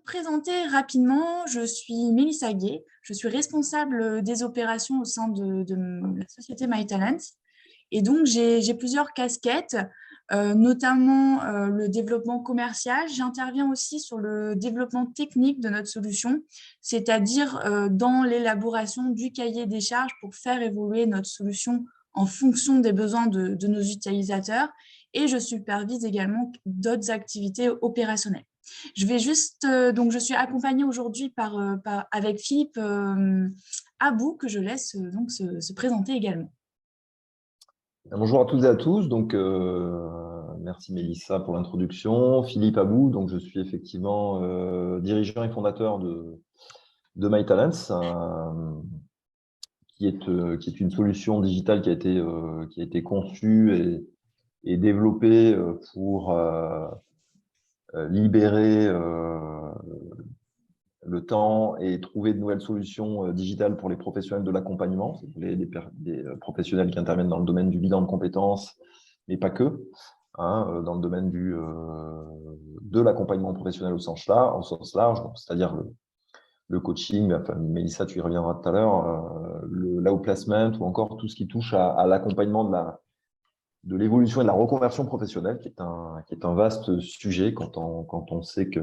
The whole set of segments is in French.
présenter rapidement, je suis Mélissa Gay, je suis responsable des opérations au sein de la société MyTalent. Et donc, j'ai plusieurs casquettes, notamment le développement commercial. J'interviens aussi sur le développement technique de notre solution, c'est-à-dire dans l'élaboration du cahier des charges pour faire évoluer notre solution en fonction des besoins de nos utilisateurs. Et je supervise également d'autres activités opérationnelles. Je vais juste, donc je suis accompagnée aujourd'hui avec Philippe Abou, que je laisse donc se présenter également. Bonjour à toutes et à tous. Donc, merci Mélissa pour l'introduction. Philippe Abou, donc je suis effectivement dirigeant et fondateur de MyTalents, qui est une solution digitale qui a été conçue et développée pour libérer le temps et trouver de nouvelles solutions digitales pour les professionnels de l'accompagnement, des professionnels qui interviennent dans le domaine du bilan de compétences, mais pas que, dans le domaine de l'accompagnement professionnel au sens large, c'est-à-dire le coaching, enfin, Mélissa, tu y reviendras tout à l'heure, l'outplacement ou encore tout ce qui touche à l'accompagnement de l'évolution et de la reconversion professionnelle, qui est un vaste sujet quand on sait que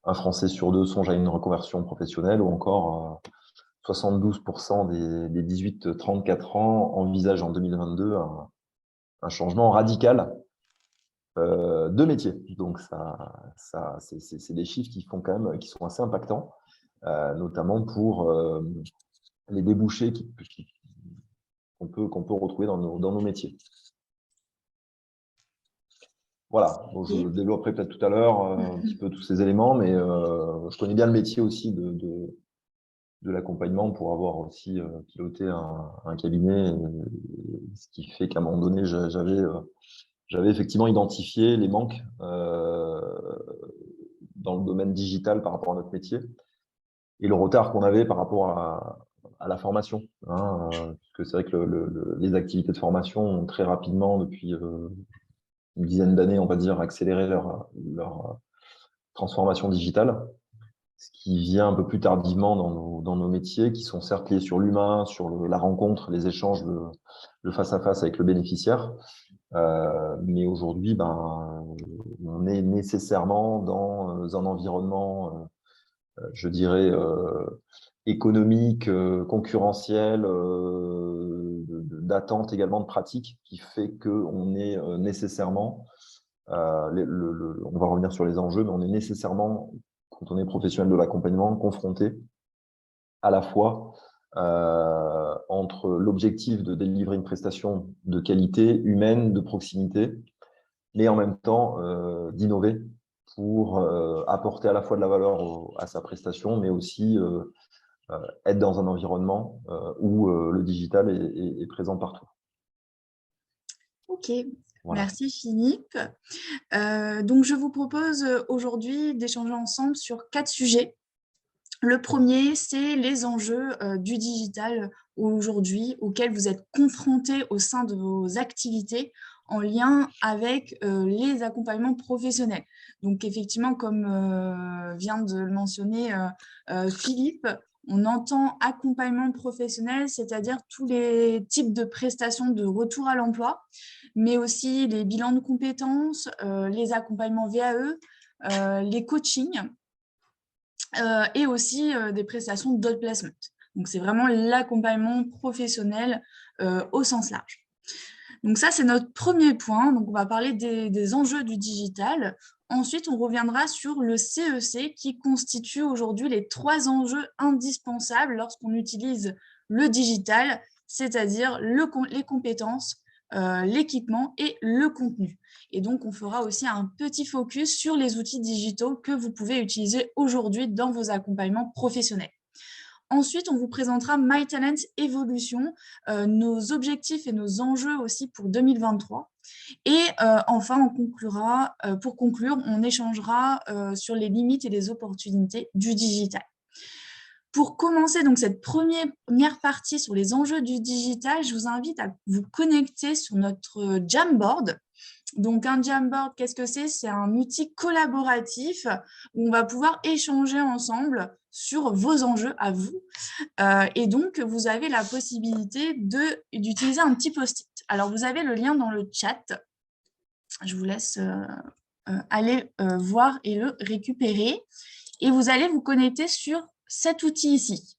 un Français sur deux songe à une reconversion professionnelle, ou encore 72% des 18-34 ans envisagent en 2022 un changement radical de métier. Donc, c'est des chiffres qui sont assez impactants, notamment pour les débouchés qu'on peut retrouver dans nos métiers. Voilà, donc je développerai peut-être tout à l'heure un petit peu tous ces éléments, mais je connais bien le métier aussi de l'accompagnement pour avoir aussi piloté un cabinet, ce qui fait qu'à un moment donné, j'avais effectivement identifié les manques dans le domaine digital par rapport à notre métier et le retard qu'on avait par rapport à la formation. Parce que c'est vrai que les activités de formation ont très rapidement, depuis une dizaine d'années, on va dire, accéléré leur transformation digitale, ce qui vient un peu plus tardivement dans nos métiers, qui sont certes liés sur l'humain, sur la rencontre, les échanges, le face-à-face avec le bénéficiaire. Mais aujourd'hui, on est nécessairement dans un environnement, je dirais, économique, concurrentiel, d'attente également de pratique, qui fait qu'on est nécessairement, on va revenir sur les enjeux, mais on est nécessairement, quand on est professionnel de l'accompagnement, confronté à la fois entre l'objectif de délivrer une prestation de qualité humaine, de proximité, mais en même temps d'innover pour apporter à la fois de la valeur à sa prestation, mais aussi être dans un environnement où le digital est présent partout. Ok, voilà. Merci Philippe. Donc je vous propose aujourd'hui d'échanger ensemble sur 4 sujets. Le premier, c'est les enjeux du digital aujourd'hui auxquels vous êtes confrontés au sein de vos activités en lien avec les accompagnements professionnels. Donc effectivement, comme vient de le mentionner Philippe, on entend accompagnement professionnel, c'est-à-dire tous les types de prestations de retour à l'emploi, mais aussi les bilans de compétences, les accompagnements VAE, les coachings, et aussi des prestations d'outplacement. Donc, c'est vraiment l'accompagnement professionnel au sens large. Donc, ça, c'est notre premier point. Donc, on va parler des enjeux du digital. Ensuite, on reviendra sur le CEC qui constitue aujourd'hui les 3 enjeux indispensables lorsqu'on utilise le digital, c'est-à-dire les compétences, l'équipement et le contenu. Et donc, on fera aussi un petit focus sur les outils digitaux que vous pouvez utiliser aujourd'hui dans vos accompagnements professionnels. Ensuite, on vous présentera MyTalent Evolution, nos objectifs et nos enjeux aussi pour 2023. Et enfin, on conclura, pour conclure, on échangera sur les limites et les opportunités du digital. Pour commencer donc cette première partie sur les enjeux du digital, je vous invite à vous connecter sur notre Jamboard. Donc, un Jamboard, qu'est-ce que c'est? C'est un outil collaboratif où on va pouvoir échanger ensemble sur vos enjeux à vous. Et donc, vous avez la possibilité d'utiliser un petit post-it. Alors, vous avez le lien dans le chat. Je vous laisse aller voir et le récupérer. Et vous allez vous connecter sur cet outil ici.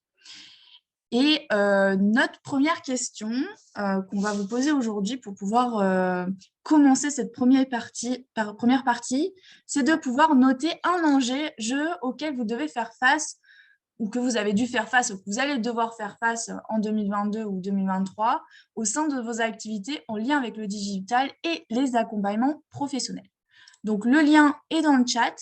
Et notre première question qu'on va vous poser aujourd'hui pour pouvoir commencer cette première partie, c'est de pouvoir noter un enjeu auquel vous devez faire face ou que vous avez dû faire face ou que vous allez devoir faire face en 2022 ou 2023 au sein de vos activités en lien avec le digital et les accompagnements professionnels. Donc, le lien est dans le chat.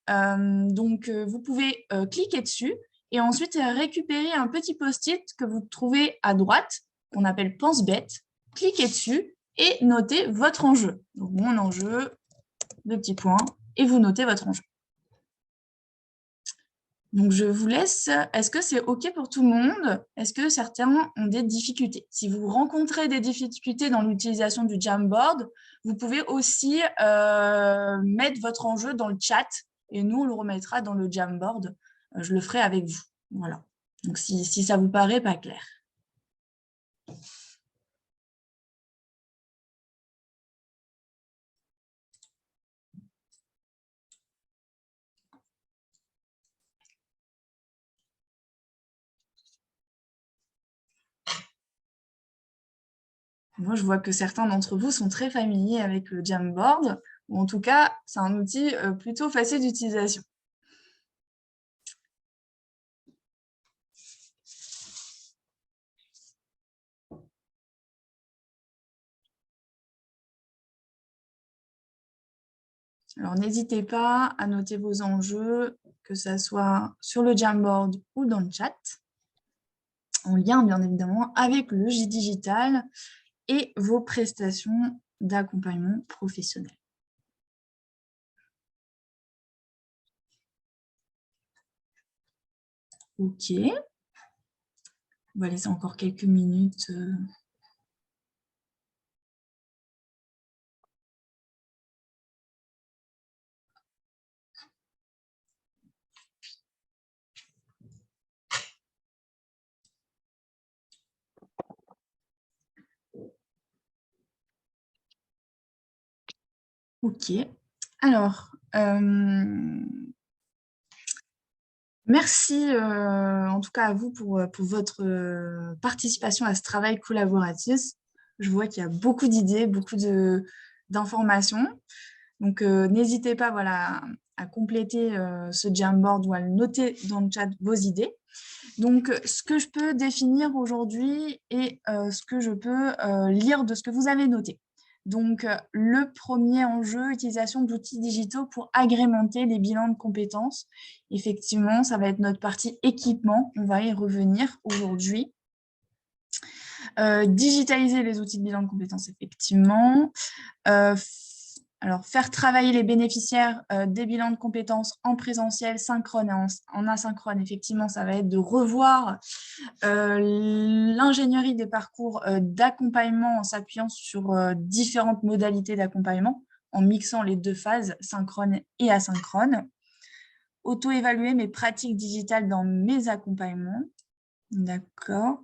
Vous pouvez cliquer dessus et ensuite récupérer un petit post-it que vous trouvez à droite, qu'on appelle pense-bête. Cliquez dessus et notez votre enjeu. Donc, mon enjeu, 2 petits points, et vous notez votre enjeu. Donc, je vous laisse. Est-ce que c'est OK pour tout le monde? Est-ce que certains ont des difficultés? Si vous rencontrez des difficultés dans l'utilisation du Jamboard, vous pouvez aussi mettre votre enjeu dans le chat et nous, on le remettra dans le Jamboard. Je le ferai avec vous. Voilà. Donc, si ça vous paraît pas clair. Moi, je vois que certains d'entre vous sont très familiers avec le Jamboard, ou en tout cas, c'est un outil plutôt facile d'utilisation. Alors, n'hésitez pas à noter vos enjeux, que ce soit sur le Jamboard ou dans le chat, en lien, bien évidemment, avec le digital et vos prestations d'accompagnement professionnel. OK. On va laisser encore quelques minutes. OK. Alors, merci en tout cas à vous pour votre participation à ce travail collaboratif. Je vois qu'il y a beaucoup d'idées, beaucoup d'informations. Donc, n'hésitez pas à compléter ce Jamboard ou à le noter dans le chat vos idées. Donc, ce que je peux définir aujourd'hui et ce que je peux lire de ce que vous avez noté. Donc, le premier enjeu, utilisation d'outils digitaux pour agrémenter les bilans de compétences. Effectivement, ça va être notre partie équipement. On va y revenir aujourd'hui. Digitaliser les outils de bilan de compétences, effectivement. Alors, faire travailler les bénéficiaires des bilans de compétences en présentiel, synchrone et en asynchrone, effectivement, ça va être de revoir l'ingénierie des parcours d'accompagnement en s'appuyant sur différentes modalités d'accompagnement, en mixant les deux phases, synchrone et asynchrone. Auto-évaluer mes pratiques digitales dans mes accompagnements. D'accord.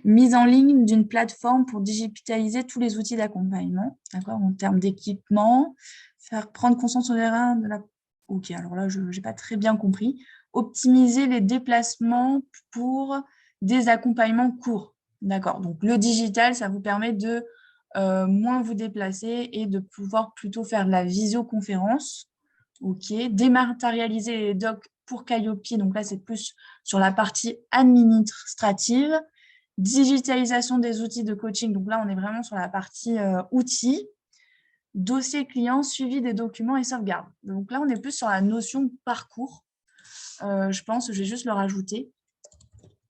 Mise en ligne d'une plateforme pour digitaliser tous les outils d'accompagnement, d'accord, en termes d'équipement, faire prendre conscience sur l'erreur de la... Ok, alors là, je n'ai pas très bien compris. Optimiser les déplacements pour des accompagnements courts. D'accord. Donc, le digital, ça vous permet de moins vous déplacer et de pouvoir plutôt faire de la visioconférence. Ok. Dématérialiser les docs pour Calliope, donc là, c'est plus sur la partie administrative. Digitalisation des outils de coaching, donc là, on est vraiment sur la partie outils. Dossier client, suivi des documents et sauvegarde. Donc là, on est plus sur la notion de parcours. Je pense que je vais juste le rajouter.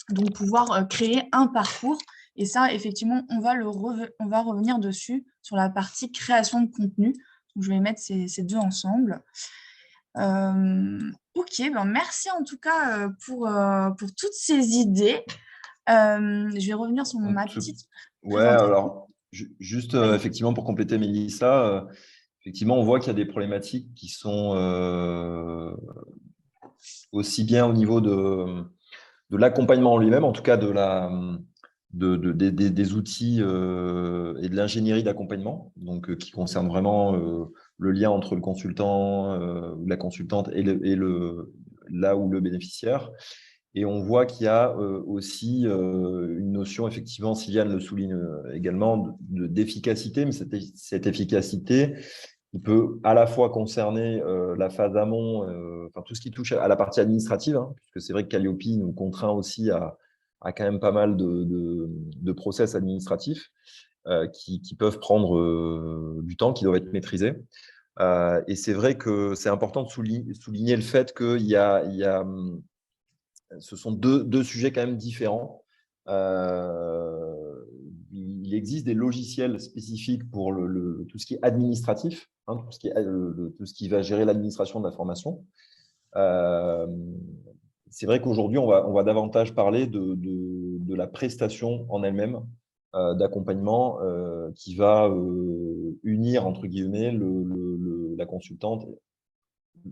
Donc, pouvoir créer un parcours. Et ça, effectivement, on va revenir dessus sur la partie création de contenu. Donc, je vais mettre ces deux ensemble. Ok, ben merci en tout cas pour toutes ces idées. Je vais revenir sur ma petite présentation. Alors, Juste, effectivement, pour compléter Mélissa, effectivement, on voit qu'il y a des problématiques qui sont aussi bien au niveau de l'accompagnement en lui-même, en tout cas des outils et de l'ingénierie d'accompagnement, donc qui concerne vraiment le lien entre le consultant ou la consultante là où le bénéficiaire. Et on voit qu'il y a aussi une notion, effectivement, Sylviane le souligne également, d'efficacité, mais cette efficacité qui peut à la fois concerner la phase amont, enfin, tout ce qui touche à la partie administrative, hein, puisque c'est vrai que Calliope nous contraint aussi à quand même pas mal de process administratifs qui peuvent prendre du temps, qui doivent être maîtrisés. Et c'est vrai que c'est important de souligner le fait qu'il y a ce sont deux sujets quand même différents. Il existe des logiciels spécifiques pour tout ce qui est administratif, hein, tout ce qui va gérer l'administration de la formation. C'est vrai qu'aujourd'hui, on va davantage parler de la prestation en elle-même d'accompagnement qui va unir, entre guillemets, la consultante,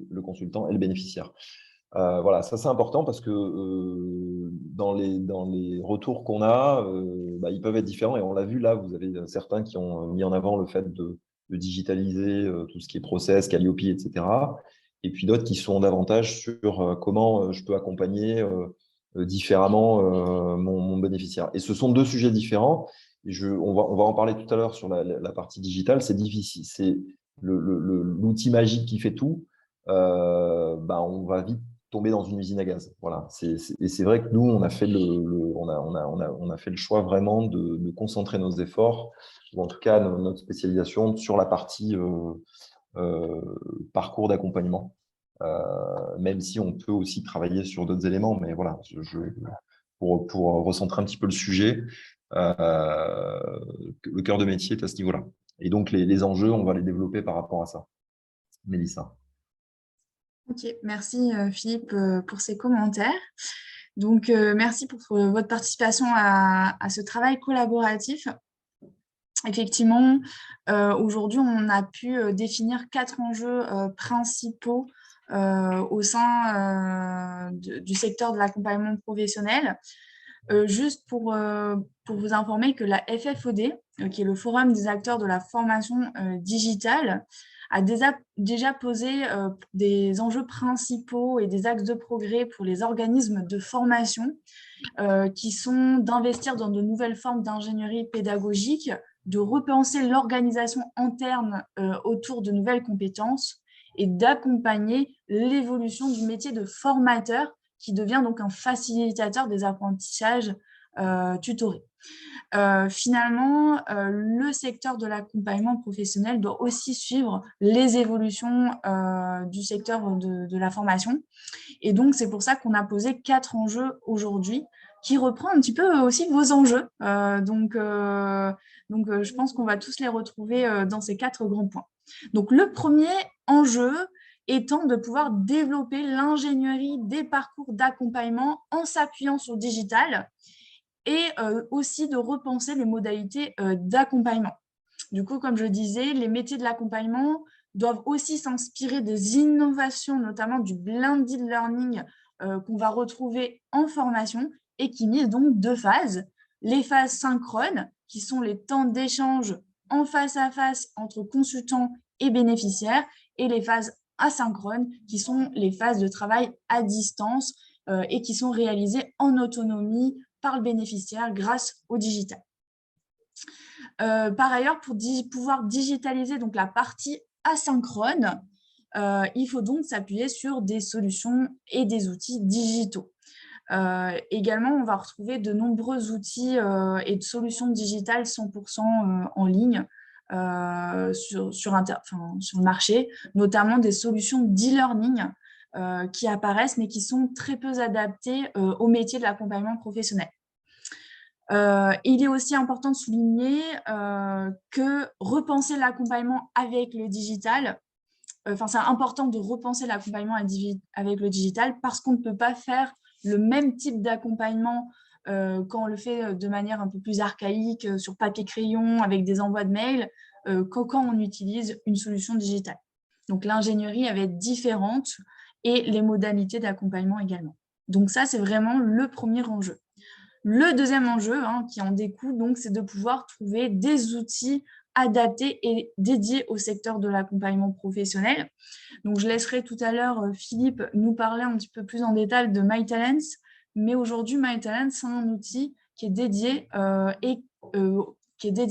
le consultant et le bénéficiaire. Voilà, ça c'est important parce que dans les retours qu'on a, ils peuvent être différents et on l'a vu là, vous avez certains qui ont mis en avant le fait de digitaliser tout ce qui est process, Calliope, etc. Et puis d'autres qui sont davantage sur comment je peux accompagner différemment mon bénéficiaire. Et ce sont deux sujets différents. On va en parler tout à l'heure sur la partie digitale. C'est difficile, c'est l'outil magique qui fait tout. On va vite tomber dans une usine à gaz. Voilà. Et c'est vrai que nous, on a fait on a fait le choix vraiment de concentrer nos efforts, ou en tout cas notre spécialisation sur la partie parcours d'accompagnement. Même si on peut aussi travailler sur d'autres éléments, mais voilà, pour recentrer un petit peu le sujet, le cœur de métier est à ce niveau-là. Et donc, les enjeux, on va les développer par rapport à ça. Mélissa. Ok, merci Philippe pour ces commentaires. Donc, merci pour votre participation à ce travail collaboratif. Effectivement, aujourd'hui, on a pu définir 4 enjeux principaux au sein du secteur de l'accompagnement professionnel. Juste pour vous informer que la FFOD, qui est le Forum des acteurs de la formation digitale, a déjà posé des enjeux principaux et des axes de progrès pour les organismes de formation qui sont d'investir dans de nouvelles formes d'ingénierie pédagogique, de repenser l'organisation interne autour de nouvelles compétences et d'accompagner l'évolution du métier de formateur qui devient donc un facilitateur des apprentissages tutorés. Finalement, le secteur de l'accompagnement professionnel doit aussi suivre les évolutions du secteur de la formation. Et donc, c'est pour ça qu'on a posé 4 enjeux aujourd'hui qui reprend un petit peu aussi vos enjeux. Je pense qu'on va tous les retrouver dans ces 4 grands points. Donc, le premier enjeu étant de pouvoir développer l'ingénierie des parcours d'accompagnement en s'appuyant sur le digital et aussi de repenser les modalités d'accompagnement. Du coup, comme je disais, les métiers de l'accompagnement doivent aussi s'inspirer des innovations, notamment du blended learning qu'on va retrouver en formation et qui mise donc 2 phases. Les phases synchrones, qui sont les temps d'échange en face à face entre consultants et bénéficiaires, et les phases asynchrones, qui sont les phases de travail à distance et qui sont réalisées en autonomie par le bénéficiaire grâce au digital. Par ailleurs, pour pouvoir digitaliser donc la partie asynchrone, il faut donc s'appuyer sur des solutions et des outils digitaux. Également, on va retrouver de nombreux outils et de solutions digitales 100% en ligne sur le marché, notamment des solutions d'e-learning qui apparaissent mais qui sont très peu adaptées au métier de l'accompagnement professionnel. Il est aussi important de souligner que repenser l'accompagnement avec le digital, c'est important de repenser l'accompagnement avec le digital parce qu'on ne peut pas faire le même type d'accompagnement quand on le fait de manière un peu plus archaïque, sur papier-crayon, avec des envois de mails, que quand on utilise une solution digitale. Donc, l'ingénierie va être différente et les modalités d'accompagnement également. Donc, ça, c'est vraiment le premier enjeu. Le deuxième enjeu qui en découle, c'est de pouvoir trouver des outils adaptés et dédiés au secteur de l'accompagnement professionnel. Donc, je laisserai tout à l'heure Philippe nous parler un petit peu plus en détail de MyTalents, mais aujourd'hui, MyTalents, c'est un outil qui est dédié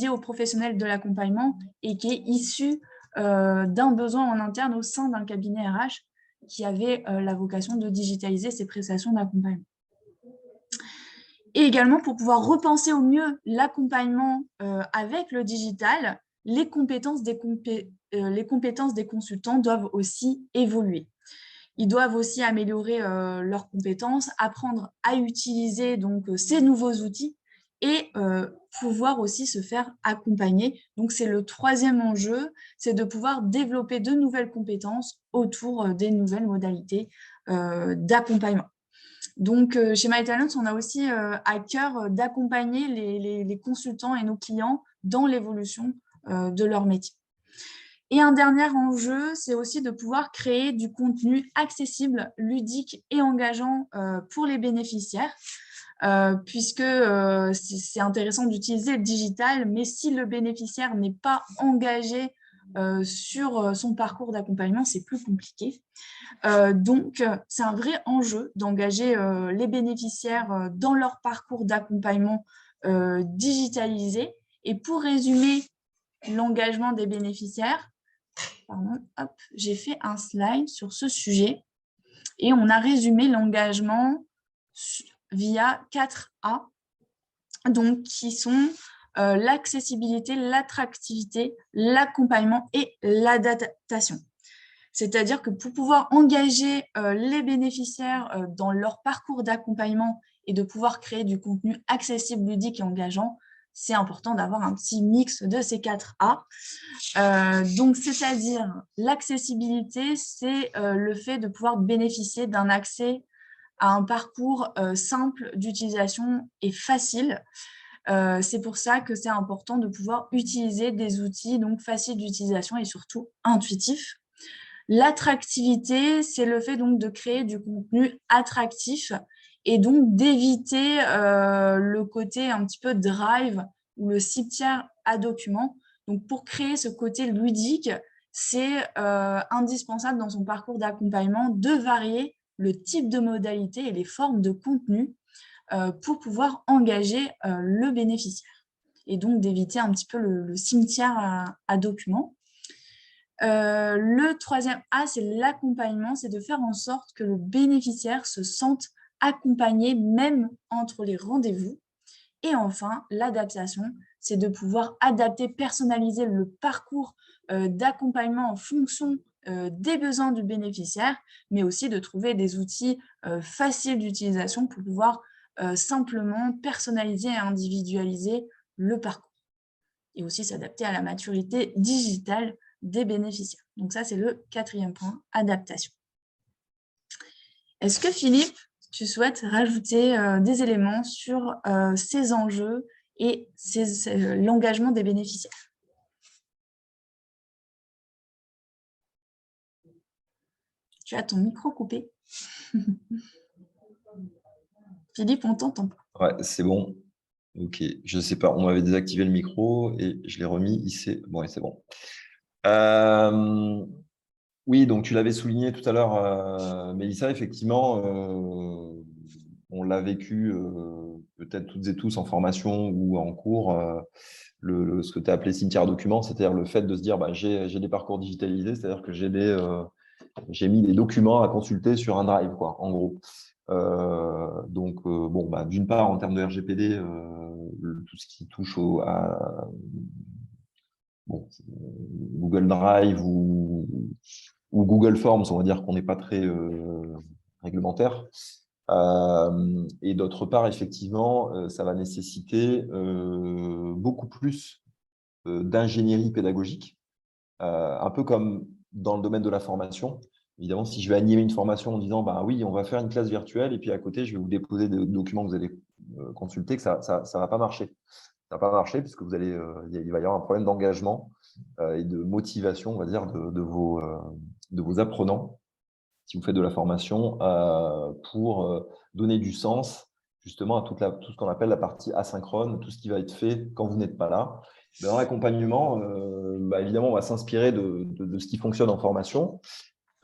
aux professionnels de l'accompagnement et qui est issu d'un besoin en interne au sein d'un cabinet RH qui avait la vocation de digitaliser ses prestations d'accompagnement. Et également, pour pouvoir repenser au mieux l'accompagnement avec le digital, les compétences des consultants doivent aussi évoluer. Ils doivent aussi améliorer leurs compétences, apprendre à utiliser ces nouveaux outils et pouvoir aussi se faire accompagner. Donc, c'est le troisième enjeu, c'est de pouvoir développer de nouvelles compétences autour des nouvelles modalités d'accompagnement. Donc, chez MyTalents, on a aussi à cœur d'accompagner les consultants et nos clients dans l'évolution de leur métier. Et un dernier enjeu, c'est aussi de pouvoir créer du contenu accessible, ludique et engageant pour les bénéficiaires, puisque c'est intéressant d'utiliser le digital, mais si le bénéficiaire n'est pas engagé sur son parcours d'accompagnement, c'est plus compliqué. Donc, c'est un vrai enjeu d'engager les bénéficiaires dans leur parcours d'accompagnement digitalisé. Et pour résumer l'engagement des bénéficiaires, j'ai fait un slide sur ce sujet et on a résumé l'engagement via 4A, donc qui sont l'accessibilité, l'attractivité, l'accompagnement et l'adaptation. C'est-à-dire que pour pouvoir engager les bénéficiaires dans leur parcours d'accompagnement et de pouvoir créer du contenu accessible, ludique et engageant, c'est important d'avoir un petit mix de ces 4A. Donc, c'est-à-dire l'accessibilité, c'est le fait de pouvoir bénéficier d'un accès à un parcours simple d'utilisation et facile. C'est pour ça que c'est important de pouvoir utiliser des outils donc faciles d'utilisation et surtout intuitifs. L'attractivité, c'est le fait donc de créer du contenu attractif et donc d'éviter le côté un petit peu drive ou le cimetière à documents. Donc, pour créer ce côté ludique, c'est indispensable dans son parcours d'accompagnement de varier le type de modalité et les formes de contenu pour pouvoir engager le bénéficiaire et donc d'éviter un petit peu le cimetière à documents. Le troisième A, c'est l'accompagnement, c'est de faire en sorte que le bénéficiaire se sente accompagné même entre les rendez-vous. Et enfin, l'adaptation, c'est de pouvoir adapter, personnaliser le parcours d'accompagnement en fonction des besoins du bénéficiaire, mais aussi de trouver des outils faciles d'utilisation pour pouvoir simplement personnaliser et individualiser le parcours. Et aussi s'adapter à la maturité digitale des bénéficiaires. Donc ça, c'est le quatrième point, adaptation. Est-ce que Philippe, tu souhaites rajouter des éléments sur ces enjeux et l'engagement des bénéficiaires? Tu as ton micro coupé. Philippe, on t'entend pas. Ouais, c'est bon. Ok, je ne sais pas, on m'avait désactivé le micro et je l'ai remis. Bon, c'est bon. Oui, donc tu l'avais souligné tout à l'heure, Mélissa, effectivement, on l'a vécu peut-être toutes et tous en formation ou en cours, ce que tu as appelé cimetière document, c'est-à-dire le fait de se dire j'ai des parcours digitalisés, c'est-à-dire que j'ai mis des documents à consulter sur un drive, quoi, en gros. D'une part, en termes de RGPD, tout ce qui touche à Google Drive ou Google Forms, on va dire qu'on n'est pas très réglementaire. Et d'autre part, effectivement, ça va nécessiter beaucoup plus d'ingénierie pédagogique, un peu comme dans le domaine de la formation. Évidemment, si je vais animer une formation en disant oui, on va faire une classe virtuelle et puis à côté, je vais vous déposer des documents que vous allez consulter que ça va pas marcher. Ça va pas marcher puisque il va y avoir un problème d'engagement et de motivation, on va dire, de vos apprenants, si vous faites de la formation, pour donner du sens justement à tout ce qu'on appelle la partie asynchrone, tout ce qui va être fait quand vous n'êtes pas là. Dans l'accompagnement, évidemment, on va s'inspirer de ce qui fonctionne en formation,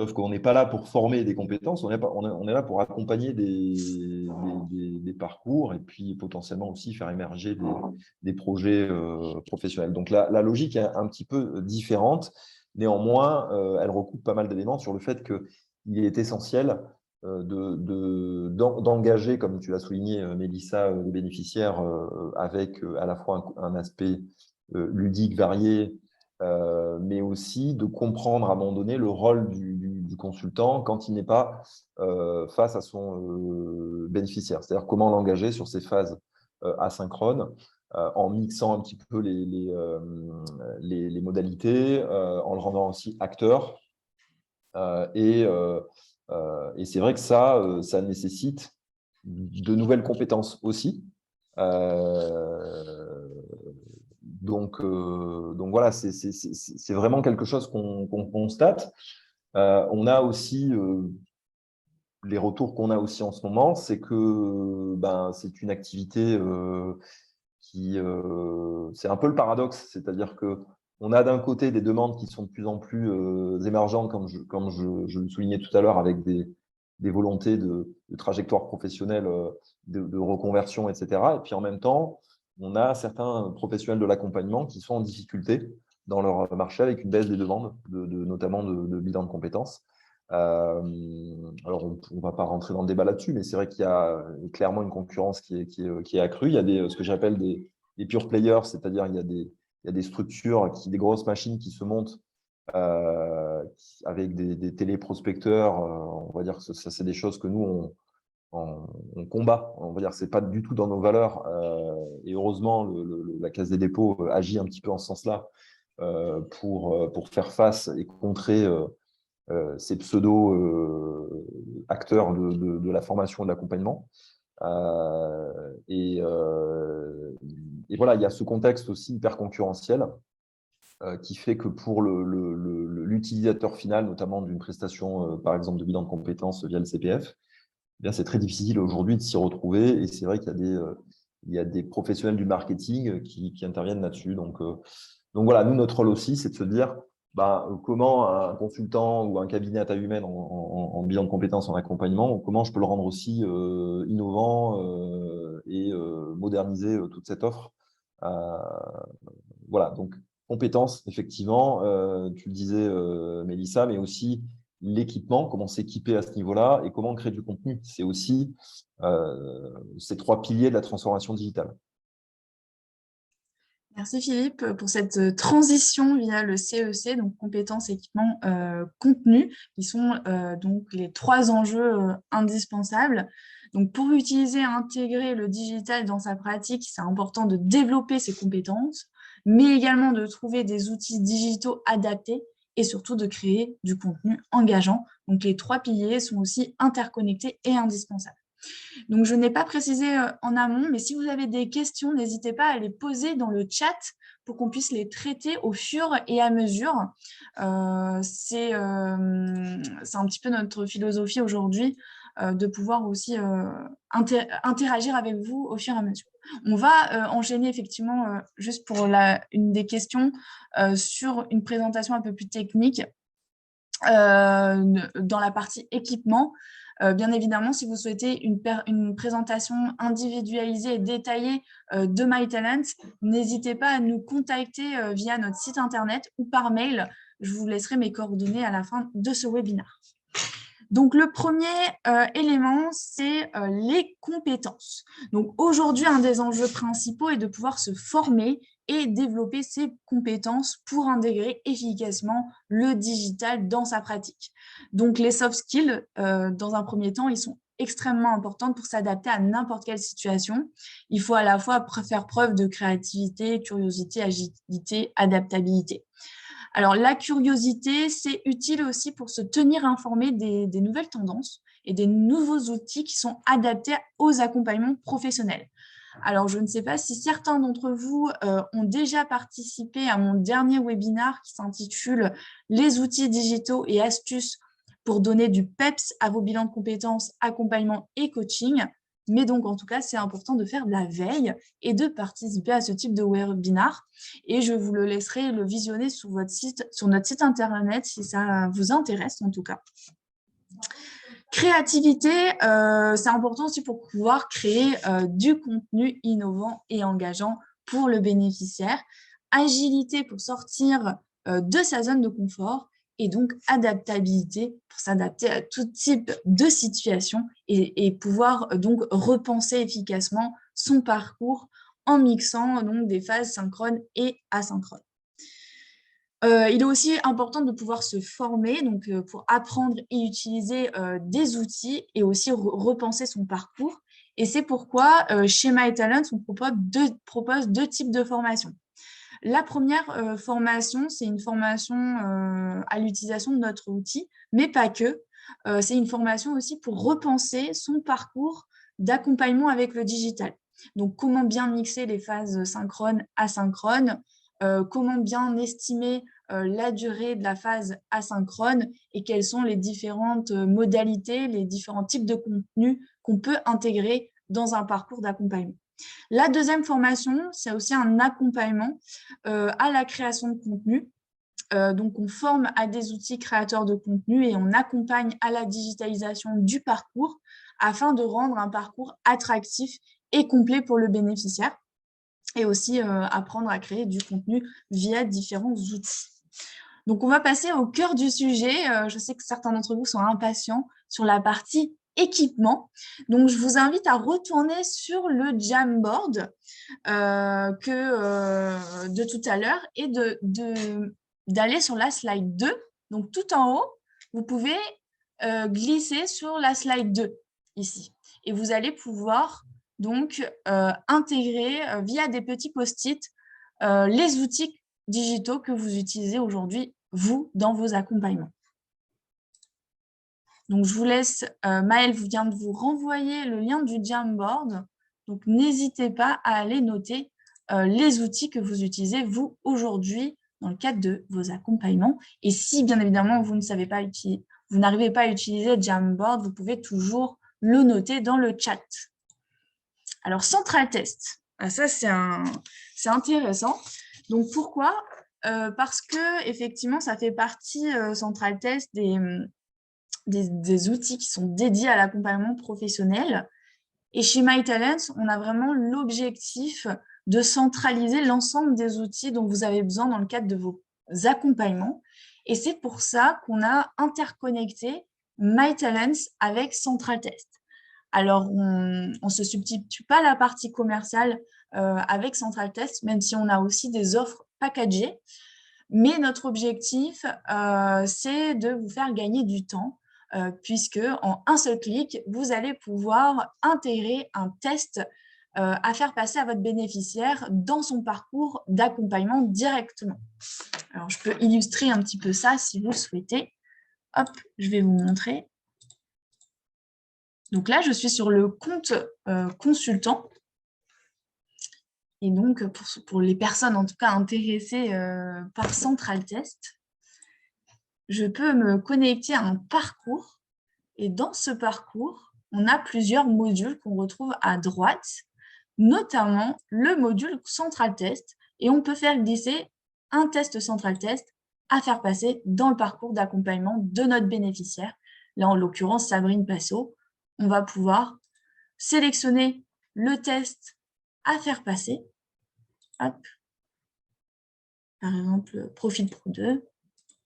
sauf qu'on n'est pas là pour former des compétences, on est là pour accompagner des parcours et puis potentiellement aussi faire émerger des projets professionnels. Donc la logique est un petit peu différente. Néanmoins, elle recoupe pas mal d'éléments sur le fait qu'il est essentiel d'engager, comme tu l'as souligné, Mélissa, les bénéficiaires avec à la fois un aspect ludique varié, mais aussi de comprendre à un moment donné le rôle du consultant quand il n'est pas face à son bénéficiaire. C'est-à-dire comment l'engager sur ces phases asynchrones en mixant un petit peu les modalités, en le rendant aussi acteur. Et c'est vrai que ça nécessite de nouvelles compétences aussi. Donc voilà, c'est vraiment quelque chose qu'on constate. On a aussi les retours qu'on a aussi en ce moment, c'est que c'est une activité c'est un peu le paradoxe, c'est-à-dire que on a d'un côté des demandes qui sont de plus en plus émergentes, comme je le soulignais tout à l'heure, avec des volontés de trajectoire professionnelle, de reconversion, etc. Et puis en même temps, on a certains professionnels de l'accompagnement qui sont en difficulté dans leur marché avec une baisse des demandes, notamment de bilan de compétences. Alors, on ne va pas rentrer dans le débat là-dessus, mais c'est vrai qu'il y a clairement une concurrence qui est accrue. Il y a ce que j'appelle des pure players, c'est-à-dire il y a des structures, des grosses machines qui se montent avec des téléprospecteurs. On va dire que ça, c'est des choses que nous, on combat. On va dire que ce n'est pas du tout dans nos valeurs. Et heureusement, la Caisse des dépôts agit un petit peu en ce sens-là pour faire face et contrer ces pseudo-acteurs de la formation et de l'accompagnement. Et voilà, il y a ce contexte aussi hyper concurrentiel qui fait que pour l'utilisateur final, notamment d'une prestation, par exemple, de bilan de compétences via le CPF, c'est très difficile aujourd'hui de s'y retrouver. Et c'est vrai qu'il y a des professionnels du marketing qui interviennent là-dessus. Donc voilà, nous, notre rôle aussi, c'est de se dire comment un consultant ou un cabinet à taille humaine en bilan de compétences, en accompagnement, comment je peux le rendre aussi innovant et moderniser toute cette offre. Voilà, donc compétences, effectivement, tu le disais, Mélissa, mais aussi l'équipement, comment s'équiper à ce niveau-là et comment créer du contenu. C'est aussi ces trois piliers de la transformation digitale. Merci Philippe pour cette transition via le CEC, donc compétences, équipement, contenu, qui sont donc les trois enjeux indispensables. Donc pour utiliser et intégrer le digital dans sa pratique, c'est important de développer ses compétences, mais également de trouver des outils digitaux adaptés et surtout de créer du contenu engageant. Donc les trois piliers sont aussi interconnectés et indispensables. Donc, je n'ai pas précisé en amont, mais si vous avez des questions, n'hésitez pas à les poser dans le chat pour qu'on puisse les traiter au fur et à mesure. C'est un petit peu notre philosophie aujourd'hui de pouvoir aussi interagir avec vous au fur et à mesure. On va enchaîner effectivement, juste pour une des questions, sur une présentation un peu plus technique dans la partie équipement. Bien évidemment, si vous souhaitez une présentation individualisée et détaillée de MyTalent, n'hésitez pas à nous contacter via notre site internet ou par mail. Je vous laisserai mes coordonnées à la fin de ce webinaire. Donc, le premier élément, c'est les compétences. Donc, aujourd'hui, un des enjeux principaux est de pouvoir se former et développer ses compétences pour intégrer efficacement le digital dans sa pratique. Donc, les soft skills, dans un premier temps, ils sont extrêmement importantes pour s'adapter à n'importe quelle situation. Il faut à la fois faire preuve de créativité, curiosité, agilité, adaptabilité. Alors, la curiosité, c'est utile aussi pour se tenir informé des nouvelles tendances et des nouveaux outils qui sont adaptés aux accompagnements professionnels. Alors, je ne sais pas si certains d'entre vous ont déjà participé à mon dernier webinaire qui s'intitule « Les outils digitaux et astuces pour donner du PEPS à vos bilans de compétences, accompagnement et coaching ». Mais donc, en tout cas, c'est important de faire de la veille et de participer à ce type de webinaire. Et je vous le laisserai le visionner sur notre site internet si ça vous intéresse en tout cas. Créativité, c'est important aussi pour pouvoir créer du contenu innovant et engageant pour le bénéficiaire. Agilité pour sortir de sa zone de confort et donc adaptabilité pour s'adapter à tout type de situation et pouvoir donc repenser efficacement son parcours en mixant donc des phases synchrones et asynchrones. Il est aussi important de pouvoir se former donc, pour apprendre et utiliser des outils et aussi repenser son parcours. Et c'est pourquoi chez MyTalents, on propose deux types de formations. La première formation, c'est une formation à l'utilisation de notre outil, mais pas que. C'est une formation aussi pour repenser son parcours d'accompagnement avec le digital. Donc, comment bien mixer les phases synchrones, asynchrones, comment bien estimer la durée de la phase asynchrone et quelles sont les différentes modalités, les différents types de contenus qu'on peut intégrer dans un parcours d'accompagnement. La deuxième formation, c'est aussi un accompagnement à la création de contenu. Donc, on forme à des outils créateurs de contenu et on accompagne à la digitalisation du parcours afin de rendre un parcours attractif et complet pour le bénéficiaire et aussi apprendre à créer du contenu via différents outils. Donc, on va passer au cœur du sujet. Je sais que certains d'entre vous sont impatients sur la partie équipement. Donc, je vous invite à retourner sur le Jamboard de tout à l'heure et d'aller sur la slide 2. Donc, tout en haut, vous pouvez glisser sur la slide 2 ici. Et vous allez pouvoir donc intégrer via des petits post-it les outils digitaux que vous utilisez aujourd'hui, vous, dans vos accompagnements. Donc, je vous laisse, Maëlle vient de vous renvoyer le lien du Jamboard. Donc, n'hésitez pas à aller noter les outils que vous utilisez, vous, aujourd'hui, dans le cadre de vos accompagnements. Et si, bien évidemment, vous n'arrivez pas à utiliser Jamboard, vous pouvez toujours le noter dans le chat. Alors, Central Test. Ça, c'est intéressant. Donc, pourquoi parce que effectivement, ça fait partie, Central Test, des outils qui sont dédiés à l'accompagnement professionnel. Et chez MyTalents, on a vraiment l'objectif de centraliser l'ensemble des outils dont vous avez besoin dans le cadre de vos accompagnements. Et c'est pour ça qu'on a interconnecté MyTalents avec Central Test. Alors, on ne se substitue pas la partie commerciale avec Central Test, même si on a aussi des offres packagées. Mais notre objectif, c'est de vous faire gagner du temps, puisque en un seul clic, vous allez pouvoir intégrer un test à faire passer à votre bénéficiaire dans son parcours d'accompagnement directement. Alors, je peux illustrer un petit peu ça si vous le souhaitez. Hop, je vais vous montrer. Donc là, je suis sur le compte consultant. Et donc, pour les personnes, en tout cas, intéressées par Central Test, je peux me connecter à un parcours. Et dans ce parcours, on a plusieurs modules qu'on retrouve à droite, notamment le module Central Test. Et on peut faire glisser un test Central Test à faire passer dans le parcours d'accompagnement de notre bénéficiaire. Là, en l'occurrence, Sabrine Passot. On va pouvoir sélectionner le test à faire passer. Hop. Par exemple, Profil Pro 2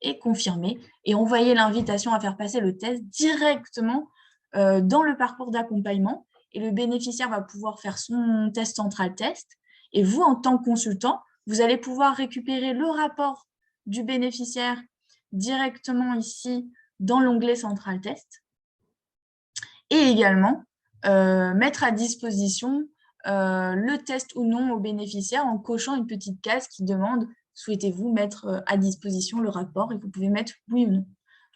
et confirmer. Et envoyer l'invitation à faire passer le test directement dans le parcours d'accompagnement. Et le bénéficiaire va pouvoir faire son test Central Test. Et vous, en tant que consultant, vous allez pouvoir récupérer le rapport du bénéficiaire directement ici dans l'onglet Central Test. Et également, mettre à disposition le test ou non au bénéficiaire en cochant une petite case qui demande souhaitez-vous mettre à disposition le rapport et vous pouvez mettre oui ou non.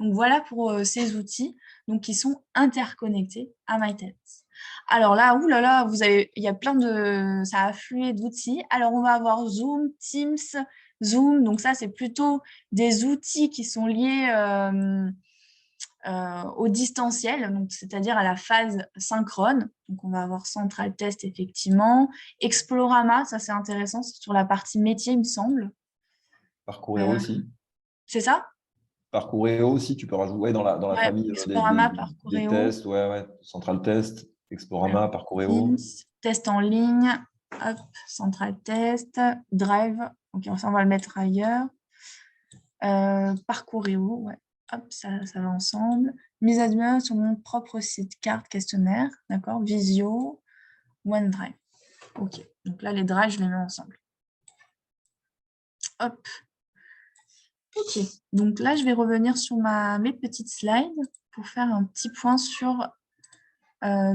Donc, voilà pour ces outils donc, qui sont interconnectés à MyTalents. Alors là, oulala, il y a plein de... Ça a afflué d'outils. Alors, on va avoir Zoom, Teams, Zoom. Donc, ça, c'est plutôt des outils qui sont liés au distanciel, donc c'est-à-dire à la phase synchrone. Donc, on va avoir Central Test, effectivement. Explorama, ça, c'est intéressant. C'est sur la partie métier, il me semble. Parcoureo aussi. C'est ça? Parcoureo aussi, tu peux rajouter dans la Ouais, famille Explorama, des Parcoureo. tests, ouais, Central Test, Explorama, Parcoureo. Teams, test en ligne, hop, Central Test, Drive, ok, ça on va le mettre ailleurs. Parcoureo, ouais, hop, ça va ensemble. Mise à jour sur mon propre site, carte, questionnaire, d'accord, Visio, OneDrive. Ok, donc là les drives, je les mets ensemble. Hop. Ok, donc là je vais revenir sur mes petites slides pour faire un petit point sur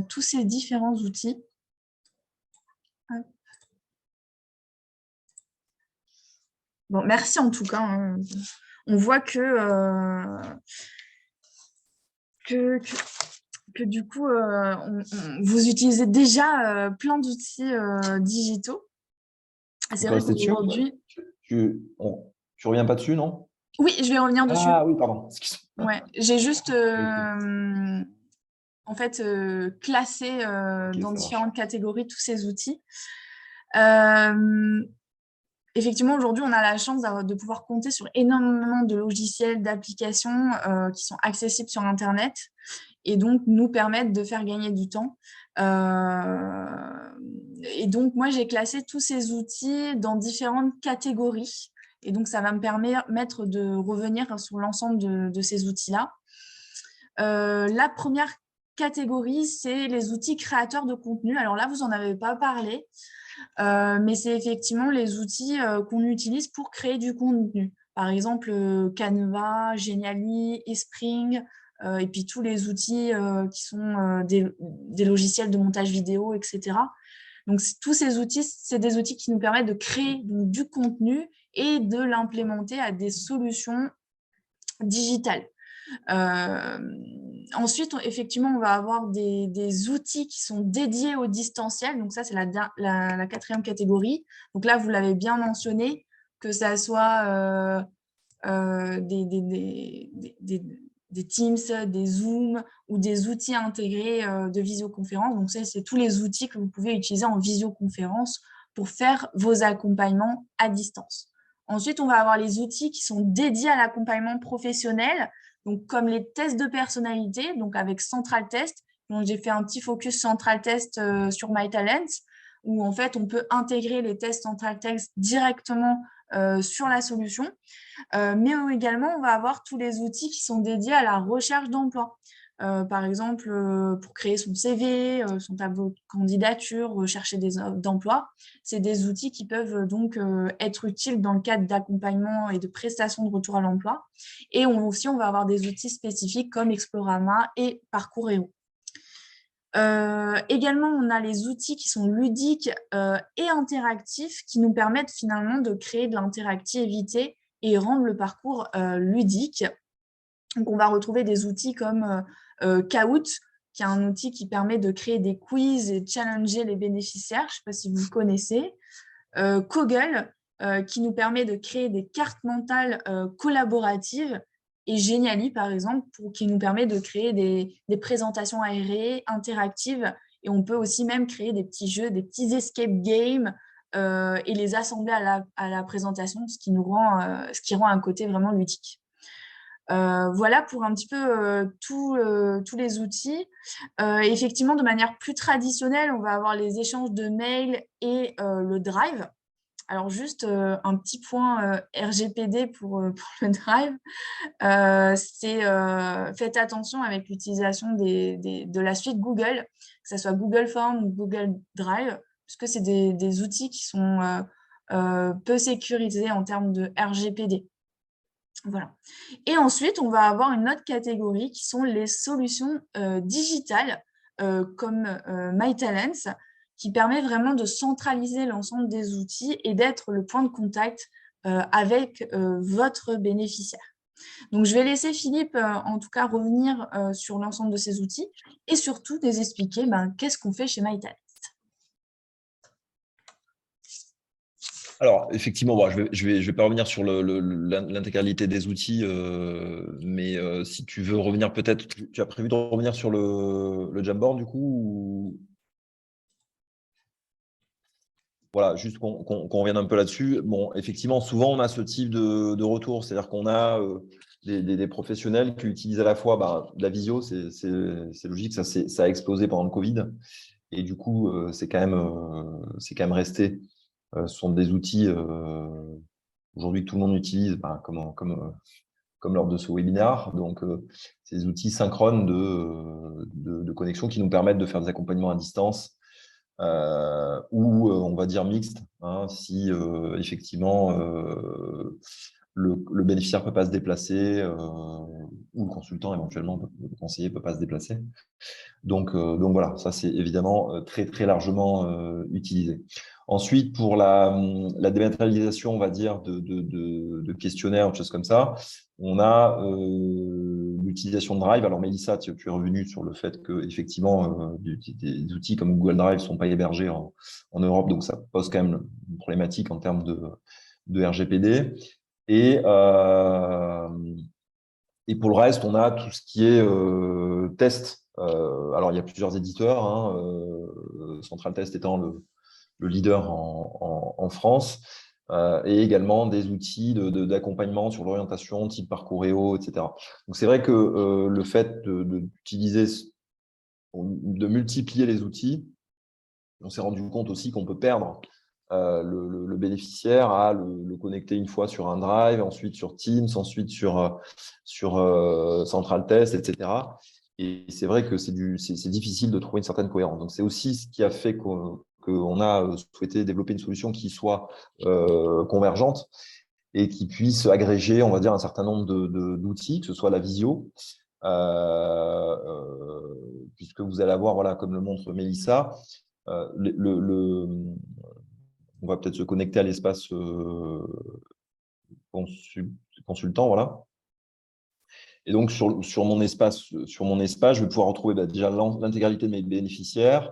tous ces différents outils. Hop. Bon, merci en tout cas. Hein. On voit que du coup, vous utilisez déjà plein d'outils digitaux. C'est vrai qu'aujourd'hui... Tu reviens pas dessus, non? Oui, je vais revenir dessus. Ah oui, pardon. Ouais, j'ai juste en fait classé dans différentes catégories tous ces outils. Effectivement, aujourd'hui, on a la chance de pouvoir compter sur énormément de logiciels, d'applications qui sont accessibles sur Internet et donc nous permettent de faire gagner du temps. Et donc, moi, j'ai classé tous ces outils dans différentes catégories. Et donc, ça va me permettre de revenir sur l'ensemble de ces outils-là. La première catégorie, c'est les outils créateurs de contenu. Alors là, vous n'en avez pas parlé. Mais c'est effectivement les outils qu'on utilise pour créer du contenu. Par exemple, Canva, Genially, eSpring, et puis tous les outils qui sont des logiciels de montage vidéo, etc. Donc, tous ces outils, c'est des outils qui nous permettent de créer donc, du contenu et de l'implémenter à des solutions digitales. Ensuite, effectivement, on va avoir des outils qui sont dédiés au distanciel. Donc ça, c'est la quatrième catégorie. Donc là, vous l'avez bien mentionné, que ça soit des Teams, des Zoom ou des outils intégrés de visioconférence. Donc ça, c'est tous les outils que vous pouvez utiliser en visioconférence pour faire vos accompagnements à distance. Ensuite, on va avoir les outils qui sont dédiés à l'accompagnement professionnel. Donc, comme les tests de personnalité, donc avec Central Test. Donc, j'ai fait un petit focus Central Test sur MyTalents, où en fait, on peut intégrer les tests Central Test directement sur la solution. Mais également, on va avoir tous les outils qui sont dédiés à la recherche d'emploi. Par exemple, pour créer son CV, son tableau de candidature, rechercher des offres d'emploi. C'est des outils qui peuvent donc être utiles dans le cadre d'accompagnement et de prestation de retour à l'emploi. Et aussi, on va avoir des outils spécifiques comme Explorama et Parcoureo. Également, on a les outils qui sont ludiques et interactifs qui nous permettent finalement de créer de l'interactivité et rendre le parcours ludique. Donc, on va retrouver des outils comme Kahoot, qui est un outil qui permet de créer des quiz et de challenger les bénéficiaires. Je ne sais pas si vous connaissez. Koggle, qui nous permet de créer des cartes mentales collaboratives. Et Genially, par exemple, qui nous permet de créer des présentations aérées, interactives. Et on peut aussi même créer des petits jeux, des petits escape games et les assembler à la présentation, ce qui rend un côté vraiment ludique. Voilà pour un petit peu tous les outils. Effectivement, de manière plus traditionnelle, on va avoir les échanges de mails et le Drive. Alors, juste un petit point RGPD pour le Drive. Faites attention avec l'utilisation de la suite Google, que ce soit Google Forms ou Google Drive, puisque c'est des outils qui sont peu sécurisés en termes de RGPD. Voilà. Et ensuite, on va avoir une autre catégorie qui sont les solutions digitales comme MyTalents, qui permet vraiment de centraliser l'ensemble des outils et d'être le point de contact avec votre bénéficiaire. Donc, je vais laisser Philippe, en tout cas, revenir sur l'ensemble de ces outils et surtout nous expliquer qu'est-ce qu'on fait chez MyTalent. Alors, effectivement, bon, je vais pas revenir sur l'intégralité des outils, mais si tu veux revenir peut-être, tu as prévu de revenir sur le Jamboard du coup ou... Voilà, juste qu'on revienne un peu là-dessus. Bon, effectivement, souvent, on a ce type de retour, c'est-à-dire qu'on a des professionnels qui utilisent à la fois la visio, c'est logique, ça a explosé pendant le Covid, et du coup, c'est quand même resté. Ce sont des outils aujourd'hui que tout le monde utilise, comme lors de ce webinaire. Donc, ces outils synchrones de connexion qui nous permettent de faire des accompagnements à distance ou on va dire mixte, hein, si effectivement le bénéficiaire ne peut pas se déplacer ou le consultant éventuellement, le conseiller ne peut pas se déplacer. Donc voilà, ça c'est évidemment très très largement utilisé. Ensuite, pour la dématérialisation, on va dire, de questionnaires, de choses comme ça, on a l'utilisation de Drive. Alors Mélissa, tu es revenu sur le fait que effectivement des outils comme Google Drive ne sont pas hébergés en Europe, donc ça pose quand même une problématique en termes de RGPD. Et pour le reste, on a tout ce qui est test. Alors, il y a plusieurs éditeurs, hein, Central Test étant le leader en France, et également des outils d'accompagnement sur l'orientation, type parcours EO, etc. Donc, c'est vrai que le fait de multiplier les outils, on s'est rendu compte aussi qu'on peut perdre le bénéficiaire à le connecter une fois sur un Drive, ensuite sur Teams, ensuite sur Central Test, etc. Et c'est vrai que c'est difficile de trouver une certaine cohérence. Donc, c'est aussi ce qui a fait qu'on a souhaité développer une solution qui soit convergente et qui puisse agréger, on va dire, un certain nombre d'outils, que ce soit la visio, puisque vous allez avoir, voilà, comme le montre Mélissa, on va peut-être se connecter à l'espace consultant, voilà. Et donc, sur mon espace, je vais pouvoir retrouver déjà l'intégralité de mes bénéficiaires,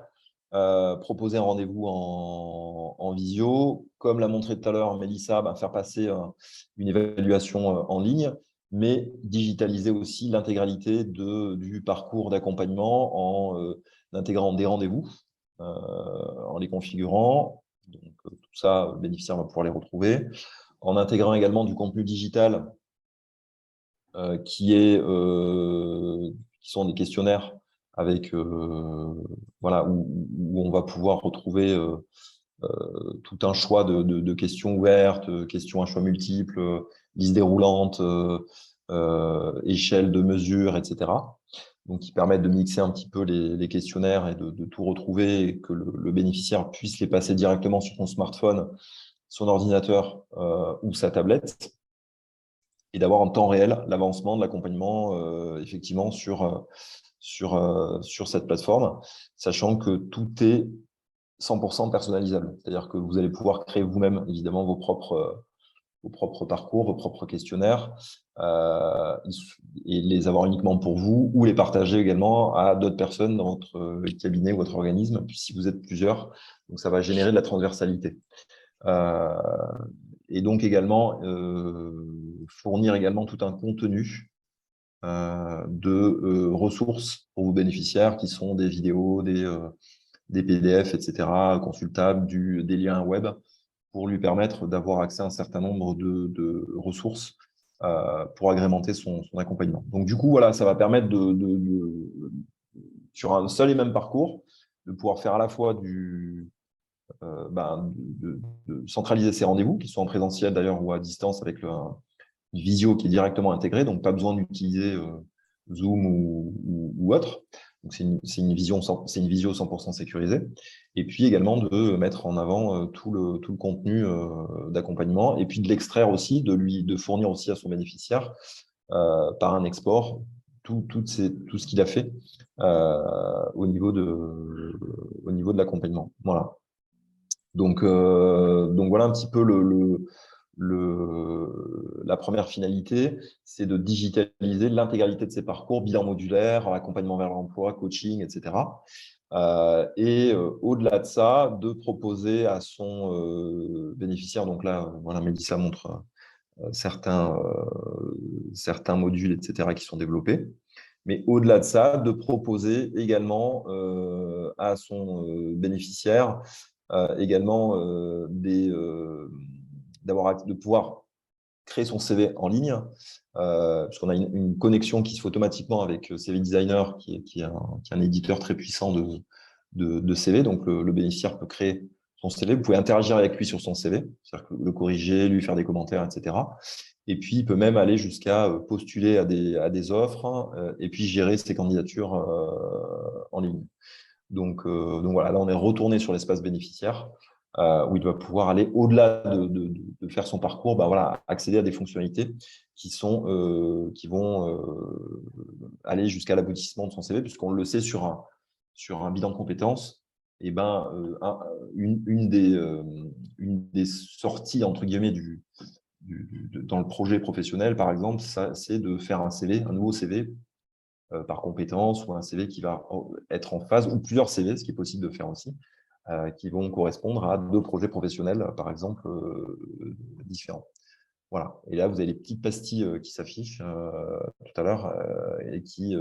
proposer un rendez-vous en visio. Comme l'a montré tout à l'heure Mélissa, faire passer une évaluation en ligne, mais digitaliser aussi l'intégralité du parcours d'accompagnement en intégrant des rendez-vous, en les configurant. Donc, tout ça, le bénéficiaire va pouvoir les retrouver. En intégrant également du contenu digital qui sont des questionnaires avec voilà, où on va pouvoir retrouver tout un choix de questions ouvertes, questions à choix multiples, liste déroulante, échelle de mesure, etc. Donc, qui permettent de mixer un petit peu les questionnaires et de tout retrouver et que le bénéficiaire puisse les passer directement sur son smartphone, son ordinateur ou sa tablette, et d'avoir en temps réel l'avancement de l'accompagnement effectivement sur cette plateforme, sachant que tout est 100% personnalisable. C'est-à-dire que vous allez pouvoir créer vous-même, évidemment, vos propres parcours, vos propres questionnaires, et les avoir uniquement pour vous, ou les partager également à d'autres personnes dans votre cabinet ou votre organisme, si vous êtes plusieurs. Donc, ça va générer de la transversalité. Et donc également fournir également tout un contenu de ressources pour vos bénéficiaires qui sont des vidéos, des PDF, etc., consultables, des liens web pour lui permettre d'avoir accès à un certain nombre de ressources pour agrémenter son accompagnement. Donc du coup, voilà, ça va permettre sur un seul et même parcours, de pouvoir faire à la fois de centraliser ses rendez-vous, qui sont en présentiel d'ailleurs ou à distance avec une visio qui est directement intégrée, donc pas besoin d'utiliser Zoom ou autre. Donc c'est une visio 100% sécurisée. Et puis également de mettre en avant tout le contenu d'accompagnement et puis de l'extraire aussi, de fournir aussi à son bénéficiaire par un export tout ce qu'il a fait au niveau de l'accompagnement. Voilà. Donc voilà un petit peu La première finalité, c'est de digitaliser l'intégralité de ses parcours, bilan modulaire, accompagnement vers l'emploi, coaching, etc. Au-delà de ça, de proposer à son bénéficiaire, donc là, voilà, Mélissa montre certains modules, etc., qui sont développés. Mais au-delà de ça, de proposer également à son bénéficiaire également de pouvoir créer son CV en ligne, puisqu'on a une connexion qui se fait automatiquement avec CV Designer, qui est un éditeur très puissant de CV. Donc, le bénéficiaire peut créer son CV. Vous pouvez interagir avec lui sur son CV, c'est-à-dire le corriger, lui faire des commentaires, etc. Et puis, il peut même aller jusqu'à postuler à des offres et puis gérer ses candidatures en ligne. Donc voilà, là, on est retourné sur l'espace bénéficiaire où il doit pouvoir aller au-delà de faire son parcours, voilà, accéder à des fonctionnalités qui vont aller jusqu'à l'aboutissement de son CV, puisqu'on le sait sur un bilan de compétences. Et une des sorties, entre guillemets, dans le projet professionnel, par exemple, c'est de faire un nouveau CV par compétence, ou un CV qui va être en phase, ou plusieurs CV, ce qui est possible de faire aussi, qui vont correspondre à 2 projets professionnels, par exemple, différents. Voilà. Et là, vous avez les petites pastilles qui s'affichent tout à l'heure et qui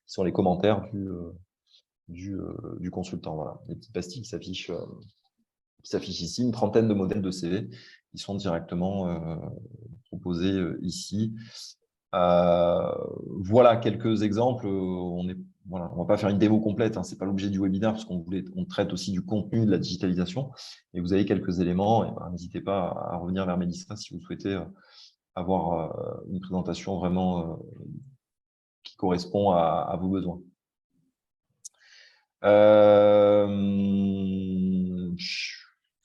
sont les commentaires du consultant. Voilà. Les petites pastilles qui s'affichent ici, une trentaine de modèles de CV qui sont directement proposés ici. Voilà quelques exemples. On ne va pas faire une démo complète, hein, ce n'est pas l'objet du webinaire, parce qu'on traite aussi du contenu de la digitalisation. Et vous avez quelques éléments. Et n'hésitez pas à revenir vers Mélissa si vous souhaitez avoir une présentation vraiment qui correspond à vos besoins. Je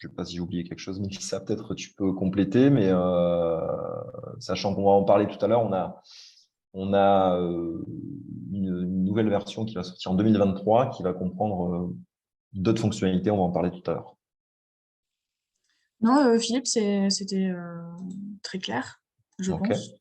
ne sais pas si j'ai oublié quelque chose, mais ça, peut-être tu peux compléter, mais sachant qu'on va en parler tout à l'heure, on a une nouvelle version qui va sortir en 2023, qui va comprendre d'autres fonctionnalités, on va en parler tout à l'heure. Non, Philippe, c'était très clair, je pense.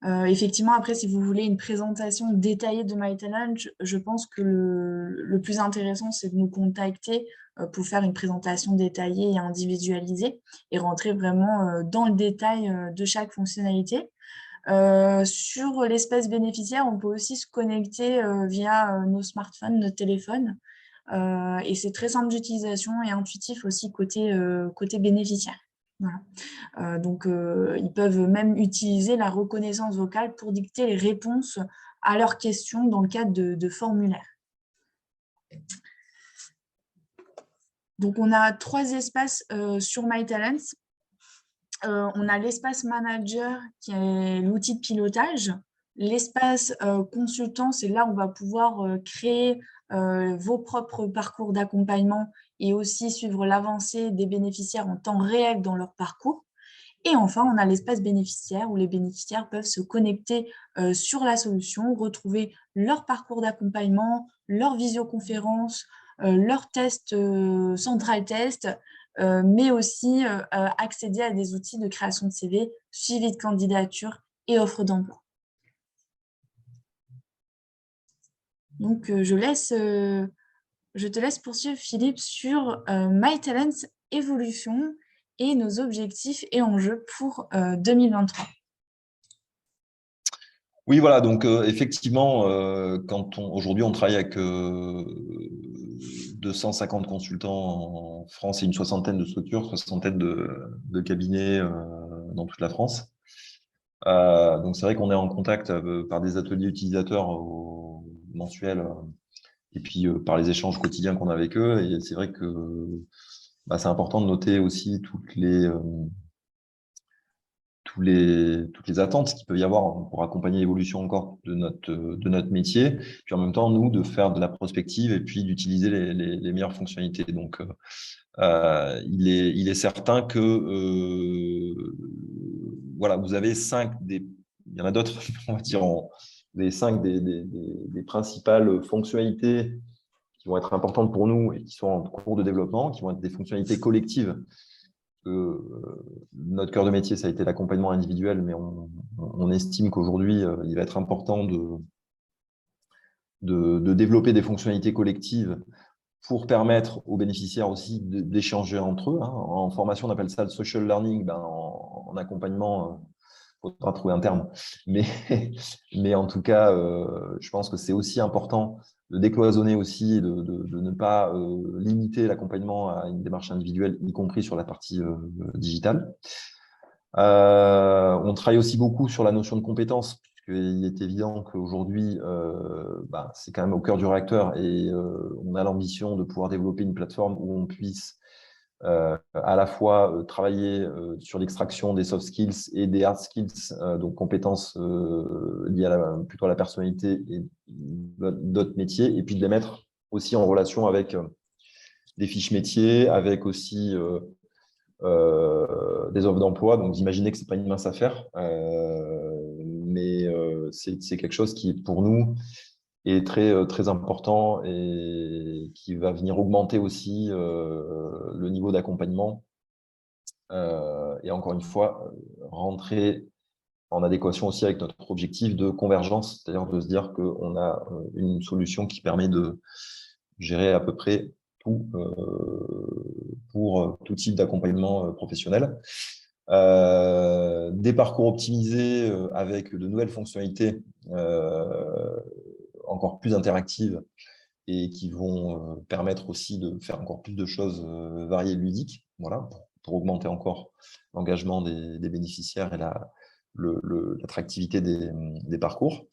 Effectivement, après, si vous voulez une présentation détaillée de MyTalent, je pense que le plus intéressant, c'est de nous contacter pour faire une présentation détaillée et individualisée et rentrer vraiment dans le détail de chaque fonctionnalité. Sur l'espace bénéficiaire, on peut aussi se connecter via nos smartphones, notre téléphone. Et c'est très simple d'utilisation et intuitif aussi côté bénéficiaire. Voilà. Donc, ils peuvent même utiliser la reconnaissance vocale pour dicter les réponses à leurs questions dans le cadre de formulaires. Donc, on a 3 espaces sur MyTalents. On a l'espace manager qui est l'outil de pilotage. L'espace consultant, c'est là où on va pouvoir créer vos propres parcours d'accompagnement et aussi suivre l'avancée des bénéficiaires en temps réel dans leur parcours. Et enfin, on a l'espace bénéficiaire où les bénéficiaires peuvent se connecter sur la solution, retrouver leur parcours d'accompagnement, leur visioconférence, leur test central test, mais aussi accéder à des outils de création de CV, suivi de candidature et offre d'emploi. Donc, je te laisse poursuivre, Philippe, sur MyTalents Evolution et nos objectifs et enjeux pour 2023. Oui, voilà, donc effectivement, aujourd'hui on travaille avec 250 consultants en France et une soixantaine de structures, soixantaine de cabinets dans toute la France. Donc c'est vrai qu'on est en contact par des ateliers utilisateurs mensuels et puis par les échanges quotidiens qu'on a avec eux. Et c'est vrai que c'est important de noter aussi toutes les attentes qu'il peut y avoir pour accompagner l'évolution encore de notre métier, puis en même temps, nous, de faire de la prospective et puis d'utiliser les meilleures fonctionnalités. Donc, il est certain que voilà, vous avez il y en a d'autres, on va dire, vous avez 5 des principales fonctionnalités qui vont être importantes pour nous et qui sont en cours de développement, qui vont être des fonctionnalités collectives notre cœur de métier, ça a été l'accompagnement individuel, mais on estime qu'aujourd'hui, il va être important de développer des fonctionnalités collectives pour permettre aux bénéficiaires aussi d'échanger entre eux. En formation, on appelle ça le social learning. En accompagnement, il faudra trouver un terme. Mais en tout cas, je pense que c'est aussi important de décloisonner aussi, et de ne pas limiter l'accompagnement à une démarche individuelle, y compris sur la partie digitale. On travaille aussi beaucoup sur la notion de compétence, puisqu'il est évident qu'aujourd'hui, c'est quand même au cœur du réacteur et on a l'ambition de pouvoir développer une plateforme où on puisse à la fois travailler sur l'extraction des soft skills et des hard skills, donc compétences liées plutôt à la personnalité et d'autres métiers, et puis de les mettre aussi en relation avec des fiches métiers, avec aussi des offres d'emploi. Donc, vous imaginez que ce n'est pas une mince affaire, mais c'est quelque chose qui, pour nous, est très important et qui va venir augmenter aussi le niveau d'accompagnement et encore une fois, rentrer en adéquation aussi avec notre objectif de convergence, c'est-à-dire de se dire qu'on a une solution qui permet de gérer à peu près tout pour tout type d'accompagnement professionnel. Des parcours optimisés avec de nouvelles fonctionnalités encore plus interactives et qui vont permettre aussi de faire encore plus de choses variées et ludiques, voilà, pour augmenter encore l'engagement des bénéficiaires et l'attractivité des parcours.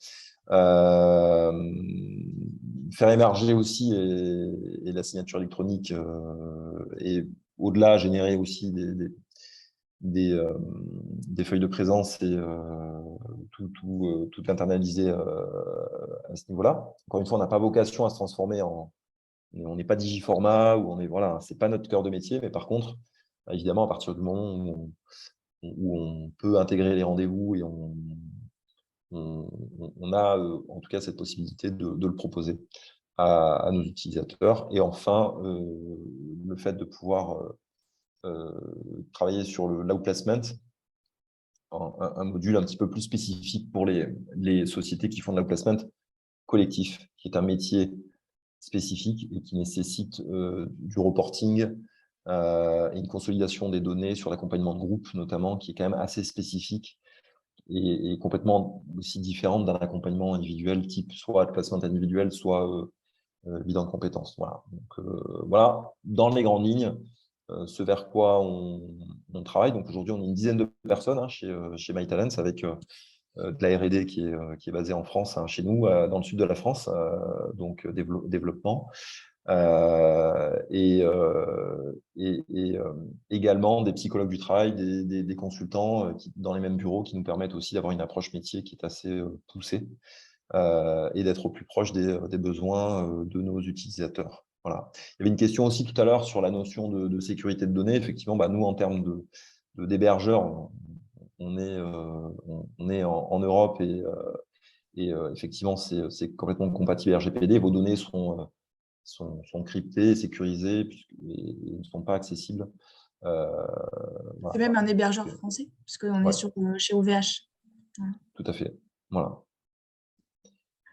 Faire émerger aussi et la signature électronique et au-delà générer aussi des feuilles de présence et tout internaliser à ce niveau-là. Encore une fois, on n'a pas vocation à se transformer on n'est pas digiformat ou voilà, c'est pas notre cœur de métier, mais par contre, évidemment, à partir du moment où on peut intégrer les rendez-vous et on a en tout cas cette possibilité de le proposer à nos utilisateurs. Et enfin, le fait de pouvoir travailler sur l'outplacement, un module un petit peu plus spécifique pour les sociétés qui font de l'outplacement collectif, qui est un métier spécifique et qui nécessite du reporting et une consolidation des données sur l'accompagnement de groupe, notamment, qui est quand même assez spécifique et complètement aussi différente d'un accompagnement individuel, type soit placement individuel, soit bilan de compétences. Voilà. Donc, voilà, dans les grandes lignes, ce vers quoi on travaille. Donc aujourd'hui, on est une dizaine de personnes chez MyTalents avec de la R&D qui est basée en France, chez nous, dans le sud de la France, donc développement. Et également des psychologues du travail, des consultants dans les mêmes bureaux qui nous permettent aussi d'avoir une approche métier qui est assez poussée et d'être au plus proche des besoins de nos utilisateurs. Voilà. Il y avait une question aussi tout à l'heure sur la notion de sécurité de données. Effectivement, nous, en termes d'hébergeurs, on est en Europe et effectivement, c'est complètement compatible RGPD. Vos données sont cryptées, sécurisées et ne sont pas accessibles. Voilà. C'est même un hébergeur français, puisqu'on est chez OVH. Ouais. Tout à fait. Voilà.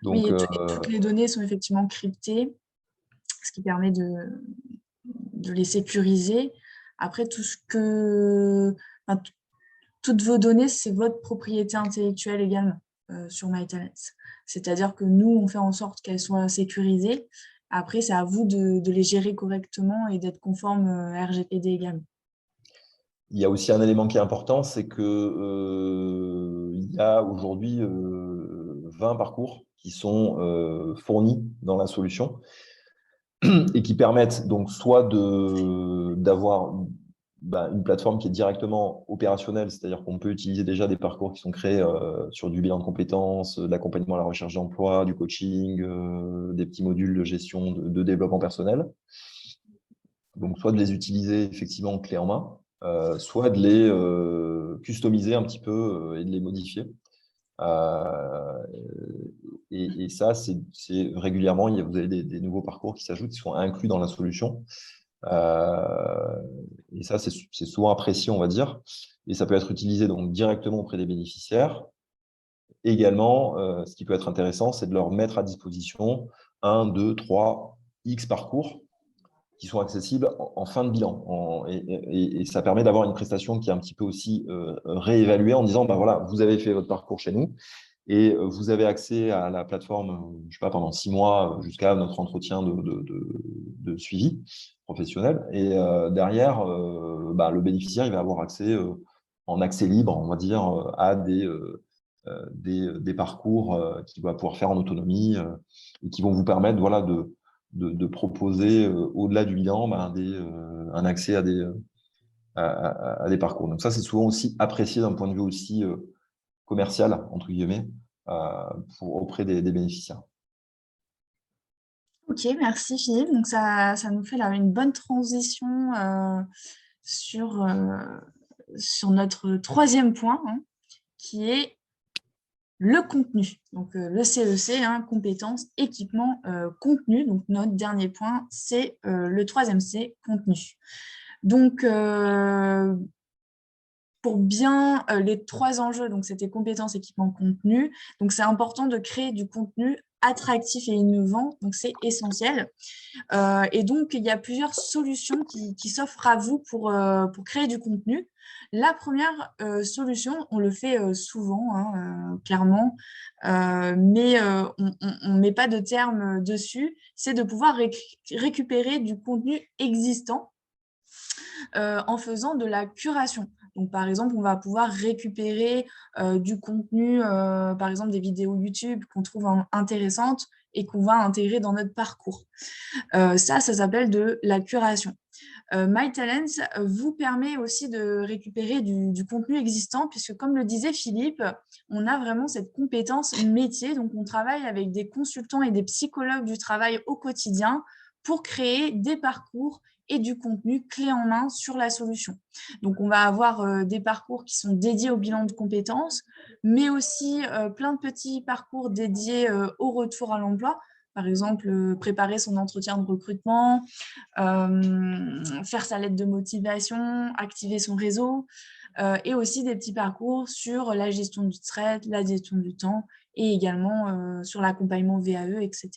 Donc, oui, toutes les données sont effectivement cryptées, ce qui permet de les sécuriser. Après, toutes vos données, c'est votre propriété intellectuelle également sur MyTalents. C'est-à-dire que nous, on fait en sorte qu'elles soient sécurisées. Après, c'est à vous de les gérer correctement et d'être conforme RGPD également. Il y a aussi un élément qui est important, c'est qu'il y a aujourd'hui 20 parcours qui sont fournis dans la solution et qui permettent donc soit d'avoir une plateforme qui est directement opérationnelle, c'est-à-dire qu'on peut utiliser déjà des parcours qui sont créés sur du bilan de compétences, de l'accompagnement à la recherche d'emploi, du coaching, des petits modules de gestion de développement personnel. Donc, soit de les utiliser effectivement clé en main, soit de les customiser un petit peu et de les modifier. Et ça, c'est régulièrement, vous avez des nouveaux parcours qui s'ajoutent, qui sont inclus dans la solution. Et ça, c'est souvent apprécié, on va dire. Et ça peut être utilisé donc directement auprès des bénéficiaires. Également, ce qui peut être intéressant, c'est de leur mettre à disposition 1, 2, 3, X parcours qui sont accessibles en fin de bilan. Et ça permet d'avoir une prestation qui est un petit peu aussi réévaluée en disant, bah voilà, vous avez fait votre parcours chez nous et vous avez accès à la plateforme, je sais pas, pendant 6 mois jusqu'à notre entretien de suivi professionnel. Et derrière, bah, le bénéficiaire, il va avoir accès en accès libre, on va dire, à des parcours qu'il va pouvoir faire en autonomie et qui vont vous permettre, voilà, de proposer, au-delà du bilan, ben, un accès à des parcours. Donc ça, c'est souvent aussi apprécié d'un point de vue aussi commercial, entre guillemets, auprès des bénéficiaires. Ok, merci Philippe. Donc ça nous fait là une bonne transition sur, sur notre troisième point, hein, qui est le contenu. Donc le CEC, hein, compétences, équipement, contenu. Donc notre dernier point, c'est le troisième C, contenu. Donc pour bien les 3 enjeux, donc c'était compétences, équipement, contenu. Donc c'est important de créer du contenu attractif et innovant, donc c'est essentiel. Et donc, il y a plusieurs solutions qui s'offrent à vous pour créer du contenu. La première solution, on le fait souvent, hein, clairement, mais on ne met pas de terme dessus, c'est de pouvoir récupérer du contenu existant en faisant de la curation. Donc, par exemple, on va pouvoir récupérer du contenu, par exemple des vidéos YouTube qu'on trouve intéressantes et qu'on va intégrer dans notre parcours. Ça s'appelle de la curation. MyTalents vous permet aussi de récupérer du contenu existant, puisque comme le disait Philippe, on a vraiment cette compétence métier. Donc, on travaille avec des consultants et des psychologues du travail au quotidien pour créer des parcours et du contenu clé en main sur la solution. Donc, on va avoir des parcours qui sont dédiés au bilan de compétences, mais aussi plein de petits parcours dédiés au retour à l'emploi. Par exemple, préparer son entretien de recrutement, faire sa lettre de motivation, activer son réseau, et aussi des petits parcours sur la gestion du stress, la gestion du temps, et également sur l'accompagnement VAE, etc.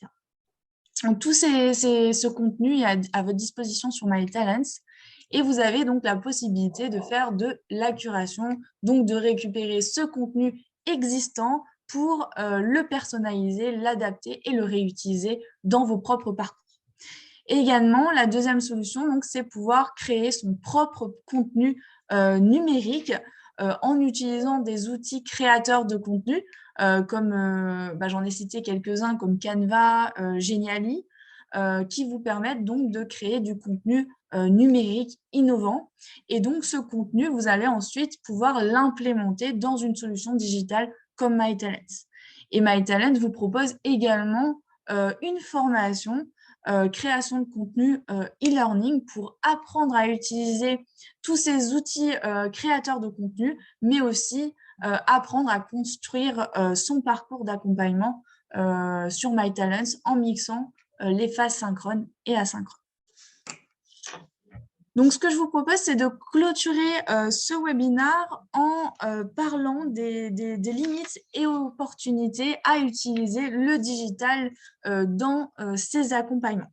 Donc, tout ce contenu est à votre disposition sur MyTalents. Et vous avez donc la possibilité de faire de la curation, donc de récupérer ce contenu existant pour le personnaliser, l'adapter et le réutiliser dans vos propres parcours. Et également, la deuxième solution, donc, c'est pouvoir créer son propre contenu numérique en utilisant des outils créateurs de contenu, comme j'en ai cité quelques-uns comme Canva, Geniali, qui vous permettent donc de créer du contenu numérique innovant. Et donc, ce contenu, vous allez ensuite pouvoir l'implémenter dans une solution digitale comme MyTalents. Et MyTalents vous propose également une formation création de contenu e-learning pour apprendre à utiliser tous ces outils créateurs de contenu, mais aussi apprendre à construire son parcours d'accompagnement sur MyTalents en mixant les phases synchrones et asynchrones. Donc, ce que je vous propose, c'est de clôturer ce webinaire en parlant des limites et opportunités à utiliser le digital dans ces accompagnements.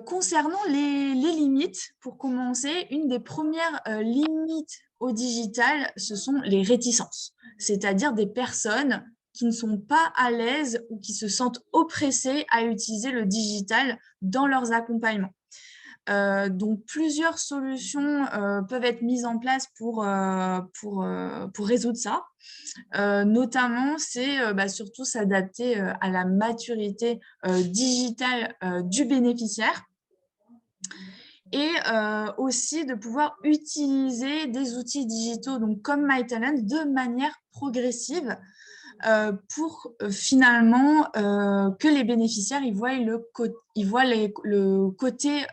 Concernant les limites, pour commencer, une des premières limites au digital, ce sont les réticences, c'est-à-dire des personnes qui ne sont pas à l'aise ou qui se sentent oppressées à utiliser le digital dans leurs accompagnements. Donc, plusieurs solutions peuvent être mises en place pour résoudre ça. Notamment, c'est surtout s'adapter à la maturité digitale du bénéficiaire et aussi de pouvoir utiliser des outils digitaux donc comme MyTalent de manière progressive pour finalement que les bénéficiaires ils voient le côté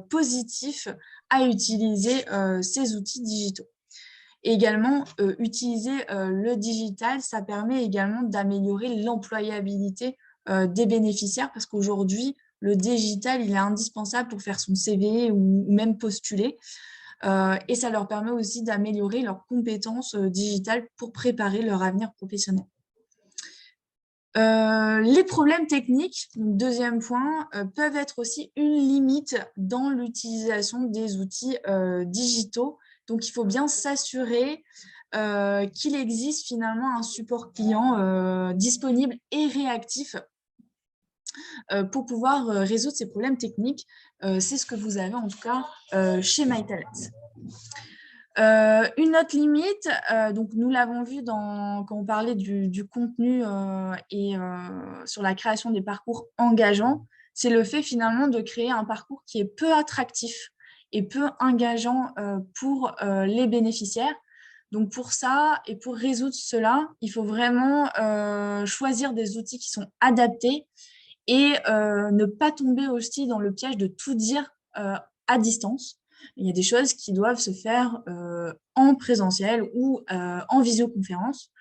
positif à utiliser ces outils digitaux. Et également, utiliser le digital, ça permet également d'améliorer l'employabilité des bénéficiaires parce qu'aujourd'hui, le digital, il est indispensable pour faire son CV ou même postuler. Et ça leur permet aussi d'améliorer leurs compétences digitales pour préparer leur avenir professionnel. Les problèmes techniques, deuxième point, peuvent être aussi une limite dans l'utilisation des outils digitaux. Donc, il faut bien s'assurer qu'il existe finalement un support client disponible et réactif pour pouvoir résoudre ces problèmes techniques. C'est ce que vous avez en tout cas chez MyTalent. Une autre limite, donc nous l'avons vu quand on parlait du contenu et sur la création des parcours engageants, c'est le fait finalement de créer un parcours qui est peu attractif et peu engageant pour les bénéficiaires. Donc pour ça et pour résoudre cela, il faut vraiment choisir des outils qui sont adaptés et ne pas tomber aussi dans le piège de tout dire à distance. Il y a des choses qui doivent se faire en présentiel ou en visioconférence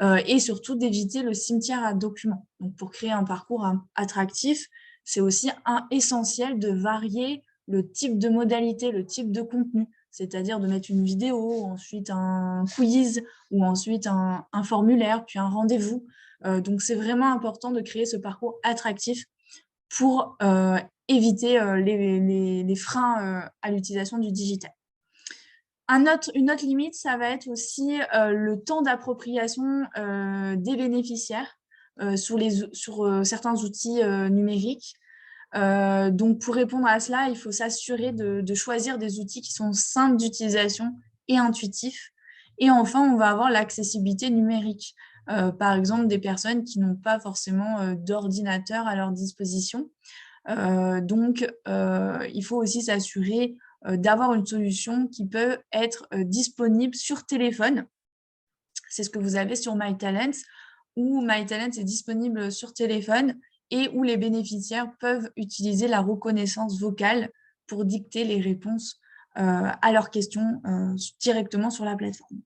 et surtout d'éviter le cimetière à documents. Donc, pour créer un parcours attractif, c'est aussi essentiel de varier le type de modalité, le type de contenu, c'est-à-dire de mettre une vidéo, ensuite un quiz ou ensuite un formulaire, puis un rendez-vous. Donc, c'est vraiment important de créer ce parcours attractif pour éviter les freins à l'utilisation du digital. Une autre limite, ça va être aussi le temps d'appropriation des bénéficiaires sur certains outils numériques. Donc, pour répondre à cela, il faut s'assurer de choisir des outils qui sont simples d'utilisation et intuitifs. Et enfin, on va avoir l'accessibilité numérique. Par exemple, des personnes qui n'ont pas forcément d'ordinateur à leur disposition. Donc, il faut aussi s'assurer d'avoir une solution qui peut être disponible sur téléphone. C'est ce que vous avez sur MyTalent, où MyTalent est disponible sur téléphone et où les bénéficiaires peuvent utiliser la reconnaissance vocale pour dicter les réponses à leurs questions directement sur la plateforme.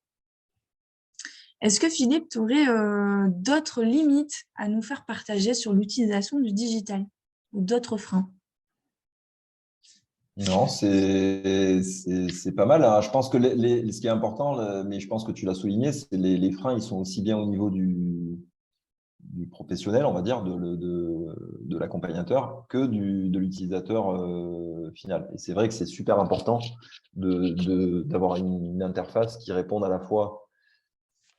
Est-ce que Philippe, tu aurais d'autres limites à nous faire partager sur l'utilisation du digital ou d'autres freins? Non, c'est pas mal, hein. Je pense que ce qui est important, mais je pense que tu l'as souligné, c'est les freins, ils sont aussi bien au niveau du professionnel, on va dire, de l'accompagnateur, que de l'utilisateur final. Et c'est vrai que c'est super important d'avoir une interface qui réponde à la fois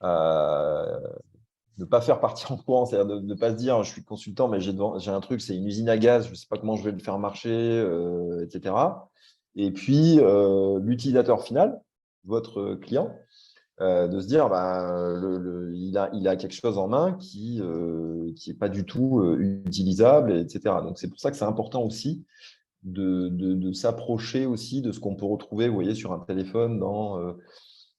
de ne pas faire partir en courant, c'est-à-dire de ne pas se dire je suis consultant, mais j'ai un truc, c'est une usine à gaz, je ne sais pas comment je vais le faire marcher, etc. Et puis, l'utilisateur final, votre client, de se dire il a quelque chose en main qui n'est pas du tout utilisable, etc. Donc, c'est pour ça que c'est important aussi de s'approcher aussi de ce qu'on peut retrouver, vous voyez, sur un téléphone dans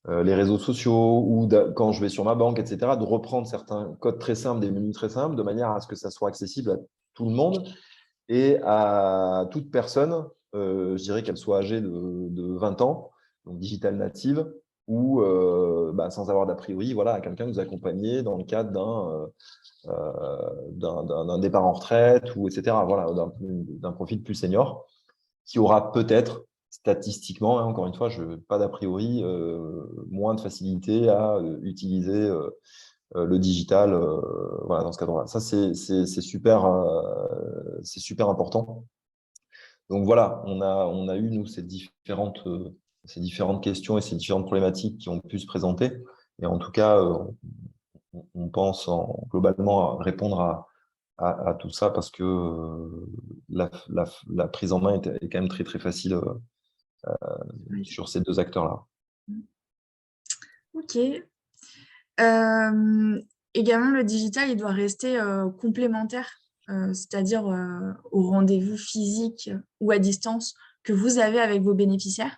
les réseaux sociaux ou quand je vais sur ma banque, etc., de reprendre certains codes très simples, des menus très simples, de manière à ce que ça soit accessible à tout le monde et à toute personne, je dirais qu'elle soit âgée de 20 ans, donc digital native, ou sans avoir d'a priori, voilà, à quelqu'un que vous accompagnez dans le cadre d'un départ en retraite, ou etc., voilà, d'un profil plus senior, qui aura peut-être statistiquement, hein, encore une fois, pas d'a priori, moins de facilité à utiliser le digital voilà, dans ce cadre-là. Ça, c'est super important. Donc voilà, on a eu, nous, ces différentes questions et ces différentes problématiques qui ont pu se présenter. Et en tout cas, on pense globalement à répondre à tout ça parce que la prise en main est quand même très, très facile sur ces deux acteurs-là. Ok. Également, le digital, il doit rester complémentaire, c'est-à-dire au rendez-vous physique ou à distance que vous avez avec vos bénéficiaires.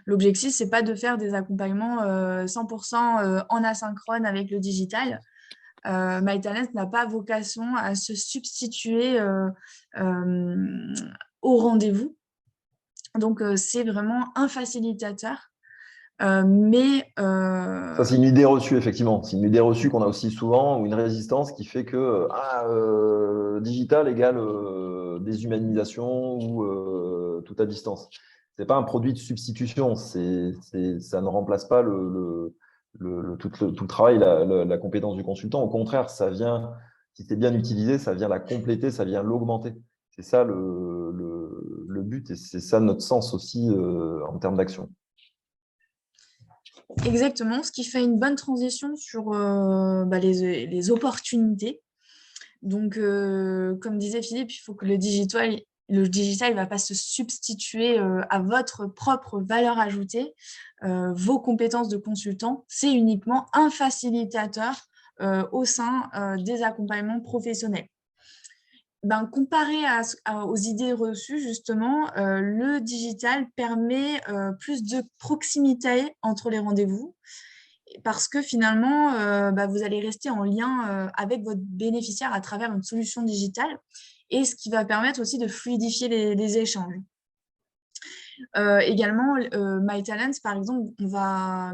L'objectif, c'est pas de faire des accompagnements 100% en asynchrone avec le digital. MyTalent n'a pas vocation à se substituer au rendez-vous. Donc, c'est vraiment un facilitateur. Ça, c'est une idée reçue, effectivement. C'est une idée reçue qu'on a aussi souvent, ou une résistance qui fait que digital égale déshumanisation ou tout à distance. Ce n'est pas un produit de substitution. Ça ne remplace pas tout le travail, la compétence du consultant. Au contraire, ça vient, si c'est bien utilisé, ça vient la compléter, ça vient l'augmenter. C'est ça le but et c'est ça notre sens aussi en termes d'action. Exactement, ce qui fait une bonne transition sur les opportunités. Donc, comme disait Philippe, il faut que le digital ne va pas se substituer à votre propre valeur ajoutée. Vos compétences de consultant, c'est uniquement un facilitateur au sein des accompagnements professionnels. Comparé aux idées reçues, justement, le digital permet plus de proximité entre les rendez-vous parce que finalement, vous allez rester en lien avec votre bénéficiaire à travers une solution digitale et ce qui va permettre aussi de fluidifier les échanges. Également, MyTalents, par exemple,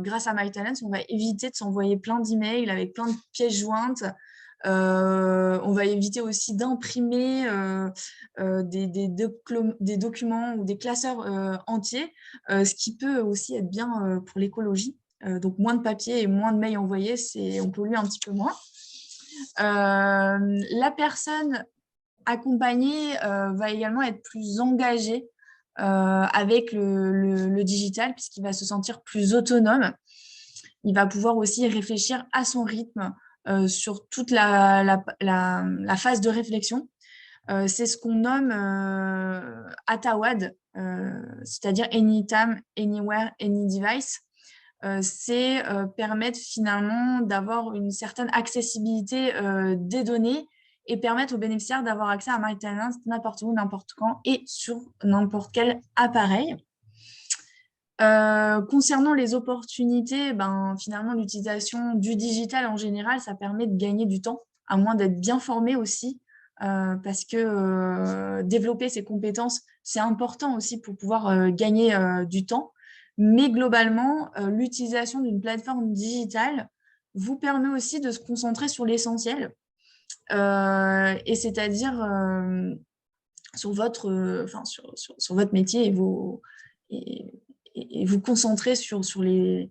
grâce à MyTalents, on va éviter de s'envoyer plein d'emails avec plein de pièces jointes. On va éviter aussi d'imprimer des documents ou des classeurs entiers, ce qui peut aussi être bien pour l'écologie. Donc, moins de papier et moins de mails envoyés, on pollue un petit peu moins. La personne accompagnée va également être plus engagée avec le digital puisqu'il va se sentir plus autonome. Il va pouvoir aussi réfléchir à son rythme sur toute la phase de réflexion. C'est ce qu'on nomme ATAWAD, c'est-à-dire Anytime, Anywhere, Any Device. C'est permettre finalement d'avoir une certaine accessibilité des données et permettre aux bénéficiaires d'avoir accès à MyTalents n'importe où, n'importe quand et sur n'importe quel appareil. Concernant les opportunités, finalement, l'utilisation du digital en général, ça permet de gagner du temps, à moins d'être bien formé aussi, parce que développer ses compétences, c'est important aussi pour pouvoir gagner du temps. Mais globalement, l'utilisation d'une plateforme digitale vous permet aussi de se concentrer sur l'essentiel, et c'est-à-dire sur votre métier et vous concentrer sur les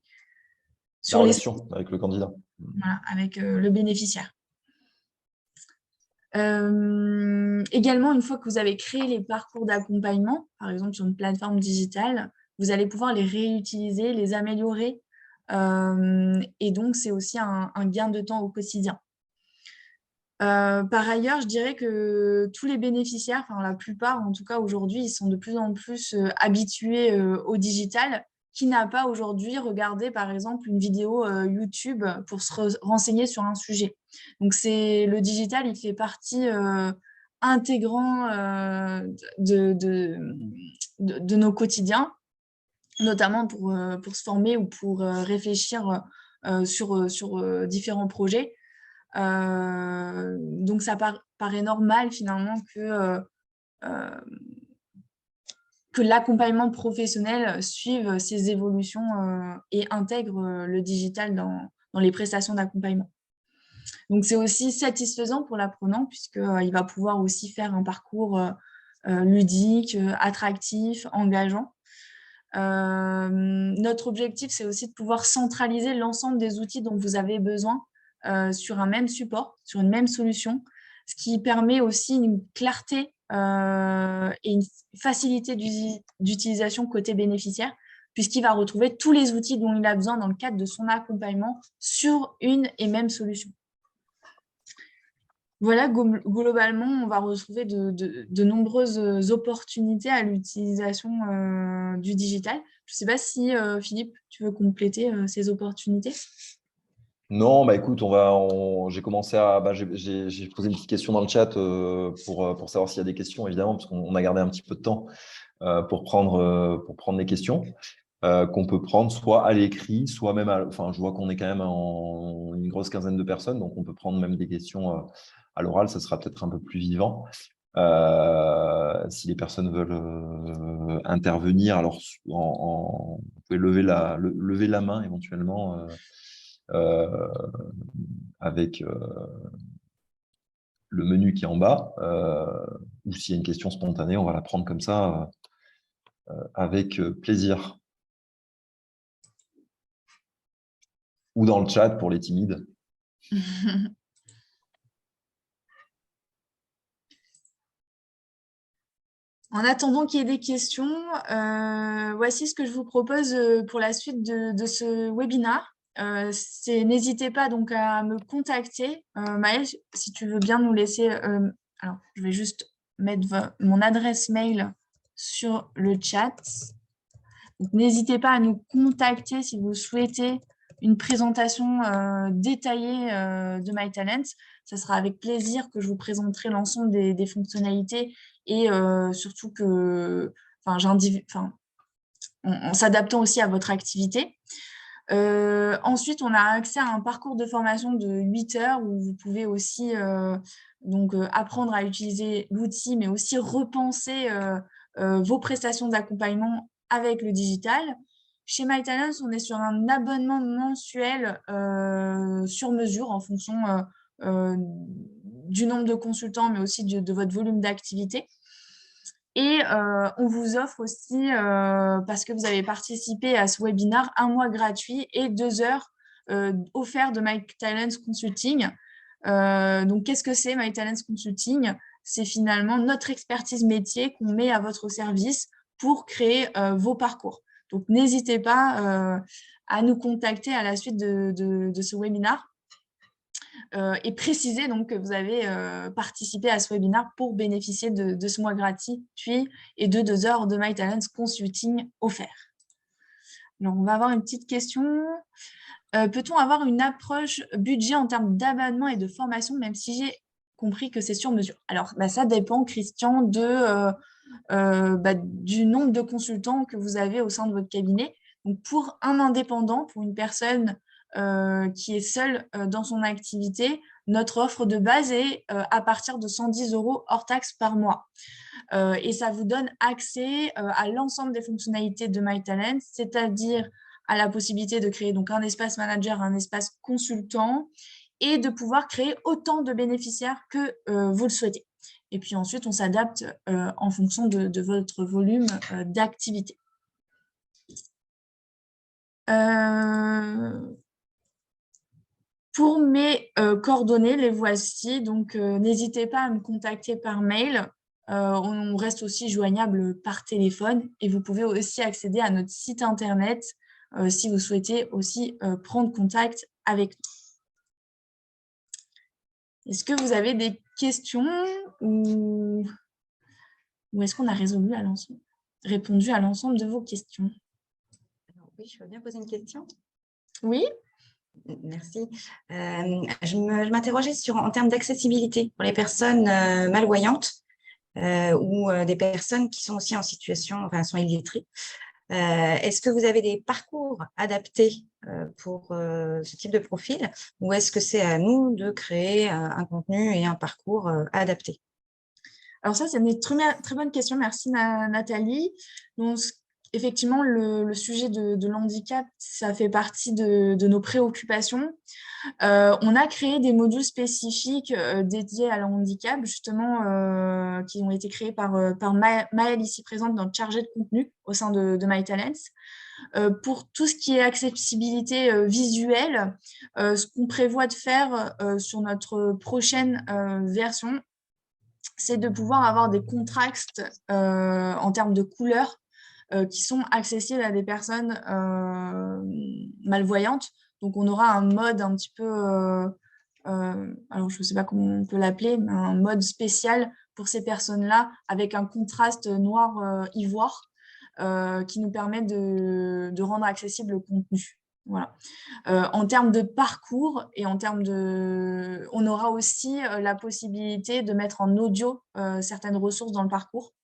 relation avec le candidat. Voilà, avec le bénéficiaire. Également, une fois que vous avez créé les parcours d'accompagnement, par exemple sur une plateforme digitale, vous allez pouvoir les réutiliser, les améliorer. Et donc, c'est aussi un gain de temps au quotidien. Par ailleurs, je dirais que tous les bénéficiaires, enfin la plupart en tout cas aujourd'hui, ils sont de plus en plus habitués au digital. Qui n'a pas aujourd'hui regardé par exemple une vidéo YouTube pour se renseigner sur un sujet. Donc le digital, il fait partie intégrant de nos quotidiens, notamment pour se former ou pour réfléchir sur différents projets. Donc ça paraît normal finalement que l'accompagnement professionnel suive ces évolutions et intègre le digital dans les prestations d'accompagnement. Donc c'est aussi satisfaisant pour l'apprenant puisqu'il va pouvoir aussi faire un parcours ludique, attractif, engageant. Notre objectif, c'est aussi de pouvoir centraliser l'ensemble des outils dont vous avez besoin sur un même support, sur une même solution, ce qui permet aussi une clarté et une facilité d'utilisation côté bénéficiaire, puisqu'il va retrouver tous les outils dont il a besoin dans le cadre de son accompagnement sur une et même solution. Voilà, globalement, on va retrouver de nombreuses opportunités à l'utilisation du digital. Je ne sais pas si, Philippe, tu veux compléter ces opportunités? Non, écoute, j'ai commencé j'ai posé une petite question dans le chat pour savoir s'il y a des questions, évidemment, parce qu'on a gardé un petit peu de temps pour prendre les questions qu'on peut prendre soit à l'écrit, soit même je vois qu'on est quand même en une grosse quinzaine de personnes, donc on peut prendre même des questions à l'oral, ça sera peut-être un peu plus vivant. Si les personnes veulent intervenir, alors vous pouvez lever la main éventuellement avec le menu qui est en bas, ou s'il y a une question spontanée, on va la prendre comme ça avec plaisir. Ou dans le chat pour les timides. En attendant qu'il y ait des questions, voici ce que je vous propose pour la suite de ce webinaire. N'hésitez pas donc à me contacter. Maëlle, si tu veux bien nous laisser... alors, je vais juste mettre mon adresse mail sur le chat. N'hésitez pas à nous contacter si vous souhaitez une présentation détaillée de MyTalent. Ça sera avec plaisir que je vous présenterai l'ensemble des fonctionnalités et surtout en s'adaptant aussi à votre activité. Ensuite, on a accès à un parcours de formation de 8 heures où vous pouvez aussi apprendre à utiliser l'outil, mais aussi repenser vos prestations d'accompagnement avec le digital. Chez MyTalents, on est sur un abonnement mensuel sur mesure en fonction du nombre de consultants, mais aussi de votre volume d'activité. Et on vous offre aussi, parce que vous avez participé à ce webinaire, 1 mois gratuit et 2 heures offerts de MyTalents Consulting. Donc, qu'est-ce que c'est MyTalents Consulting? C'est finalement notre expertise métier qu'on met à votre service pour créer vos parcours. Donc, n'hésitez pas à nous contacter à la suite de ce webinaire. Et préciser donc que vous avez participé à ce webinaire pour bénéficier de ce mois gratuit et de 2 heures de MyTalents Consulting offert. Alors, on va avoir une petite question. Peut-on avoir une approche budget en termes d'abonnement et de formation, même si j'ai compris que c'est sur mesure? Alors, ça dépend, Christian, du nombre de consultants que vous avez au sein de votre cabinet. Donc, pour un indépendant, pour une personne qui est seule dans son activité, notre offre de base est à partir de 110 € hors taxe par mois. Et ça vous donne accès à l'ensemble des fonctionnalités de MyTalent, c'est-à-dire à la possibilité de créer donc un espace manager, un espace consultant et de pouvoir créer autant de bénéficiaires que vous le souhaitez. Et puis ensuite, on s'adapte en fonction de votre volume d'activité. Pour mes coordonnées, les voici. Donc, n'hésitez pas à me contacter par mail. On reste aussi joignable par téléphone et vous pouvez aussi accéder à notre site internet si vous souhaitez aussi prendre contact avec nous. Est-ce que vous avez des questions ou est-ce qu'on a répondu à l'ensemble de vos questions? Alors, oui, je veux bien poser une question. Oui. Merci. Je m'interrogeais en termes d'accessibilité pour les personnes malvoyantes ou des personnes qui sont aussi en situation, enfin, sont illettrées. Est-ce que vous avez des parcours adaptés pour ce type de profil ou est-ce que c'est à nous de créer un contenu et un parcours adapté? Alors ça, c'est une très bonne question. Merci Nathalie. Donc, effectivement, le sujet de l'handicap, ça fait partie de nos préoccupations. On a créé des modules spécifiques dédiés à l'handicap, justement, qui ont été créés par Maëlle, ici présente, notre chargée de contenu au sein de MyTalents. Pour tout ce qui est accessibilité visuelle, ce qu'on prévoit de faire sur notre prochaine version, c'est de pouvoir avoir des contrastes en termes de couleurs qui sont accessibles à des personnes malvoyantes. Donc, on aura un mode un petit peu, alors je ne sais pas comment on peut l'appeler, mais un mode spécial pour ces personnes-là avec un contraste noir-ivoire qui nous permet de rendre accessible le contenu. Voilà. En termes de parcours et en termes de... On aura aussi la possibilité de mettre en audio certaines ressources dans le parcours,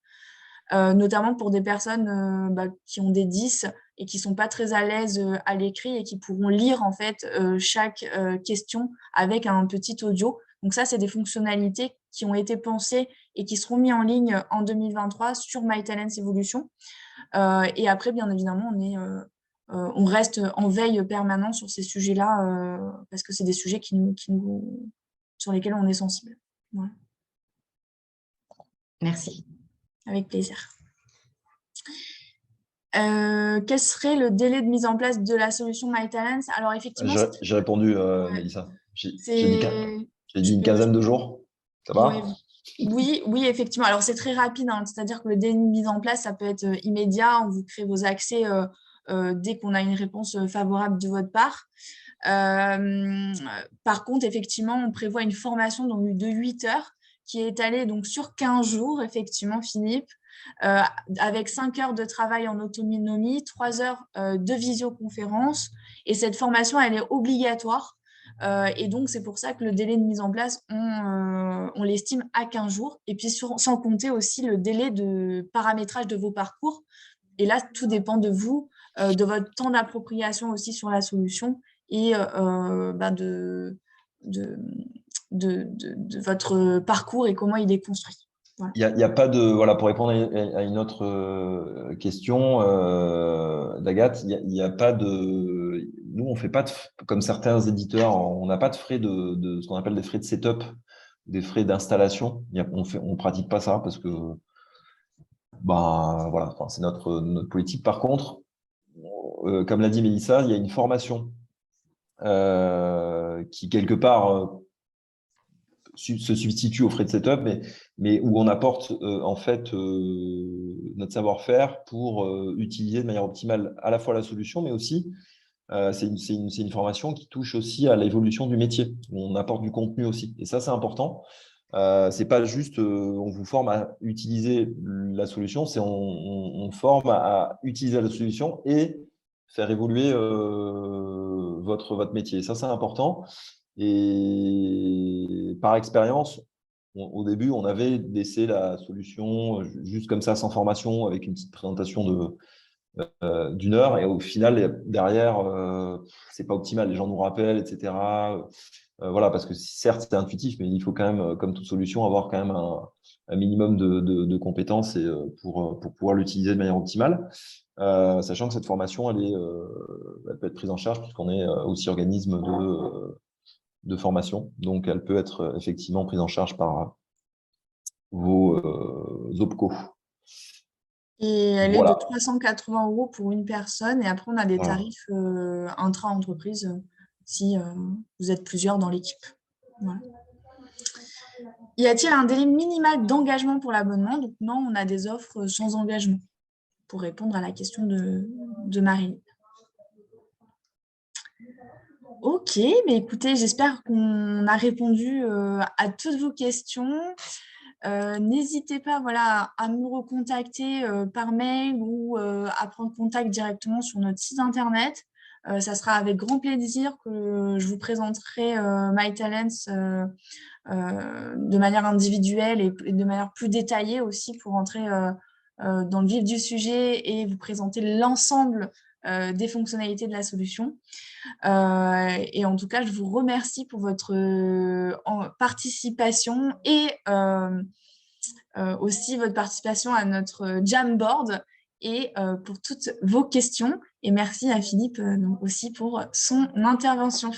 notamment pour des personnes qui ont des 10 et qui ne sont pas très à l'aise à l'écrit et qui pourront lire en fait chaque question avec un petit audio. Donc ça, c'est des fonctionnalités qui ont été pensées et qui seront mises en ligne en 2023 sur MyTalents Evolution. Et après, bien évidemment, on reste en veille permanente sur ces sujets-là parce que c'est des sujets sur lesquels on est sensible. Ouais. Merci. Avec plaisir. Quel serait le délai de mise en place de la solution MyTalents? Alors, effectivement, J'ai répondu, ouais, Mélissa. J'ai dit une je quinzaine de jours. Ça ouais, va? oui, effectivement. Alors, c'est très rapide, hein, c'est-à-dire que le délai de mise en place, ça peut être immédiat. On vous crée vos accès dès qu'on a une réponse favorable de votre part. Par contre, effectivement, on prévoit une formation donc, de 8 heures qui est étalée donc, sur 15 jours, effectivement, Philippe, avec 5 heures de travail en autonomie, 3 heures de visioconférence. Et cette formation, elle est obligatoire. Et donc, c'est pour ça que le délai de mise en place, on l'estime à 15 jours. Et puis, sans compter aussi le délai de paramétrage de vos parcours. Et là, tout dépend de vous, de votre temps d'appropriation aussi sur la solution et de votre parcours et comment il est construit. Voilà. Il y a pas de, voilà, pour répondre à une autre question d'Agathe, il y a pas de, nous on fait pas comme certains éditeurs, on n'a pas de frais de ce qu'on appelle des frais de setup, des frais d'installation. On pratique pas ça parce que voilà, enfin, c'est notre politique. Par contre, comme l'a dit Mélissa, il y a une formation qui quelque part se substitue aux frais de setup, mais où on apporte en fait notre savoir-faire pour utiliser de manière optimale à la fois la solution, mais aussi c'est une formation qui touche aussi à l'évolution du métier. On apporte du contenu aussi, et ça c'est important. C'est pas juste on vous forme à utiliser la solution, c'est on forme à utiliser la solution et faire évoluer votre métier. Ça c'est important. Et par expérience, au début, on avait laissé la solution juste comme ça, sans formation, avec une petite présentation d'une heure. Et au final, derrière, c'est pas optimal. Les gens nous rappellent, etc. Voilà, parce que certes, c'est intuitif, mais il faut quand même, comme toute solution, avoir quand même un minimum de compétences pour pouvoir l'utiliser de manière optimale. Sachant que cette formation, elle peut être prise en charge puisqu'on est aussi organisme de formation. Donc, elle peut être effectivement prise en charge par vos OPCO. Et elle est de Voilà. 380 € pour une personne. Et après, on a des Voilà. tarifs intra-entreprise si vous êtes plusieurs dans l'équipe. Voilà. Y a-t-il un délai minimal d'engagement pour l'abonnement? Donc non, on a des offres sans engagement pour répondre à la question de Marie. Ok, mais écoutez, j'espère qu'on a répondu à toutes vos questions. N'hésitez pas à nous recontacter par mail ou à prendre contact directement sur notre site internet. Ça sera avec grand plaisir que je vous présenterai MyTalents de manière individuelle et de manière plus détaillée aussi pour entrer dans le vif du sujet et vous présenter l'ensemble des fonctionnalités de la solution. Et en tout cas, je vous remercie pour votre participation et aussi votre participation à notre Jamboard et pour toutes vos questions. Et merci à Philippe aussi pour son intervention.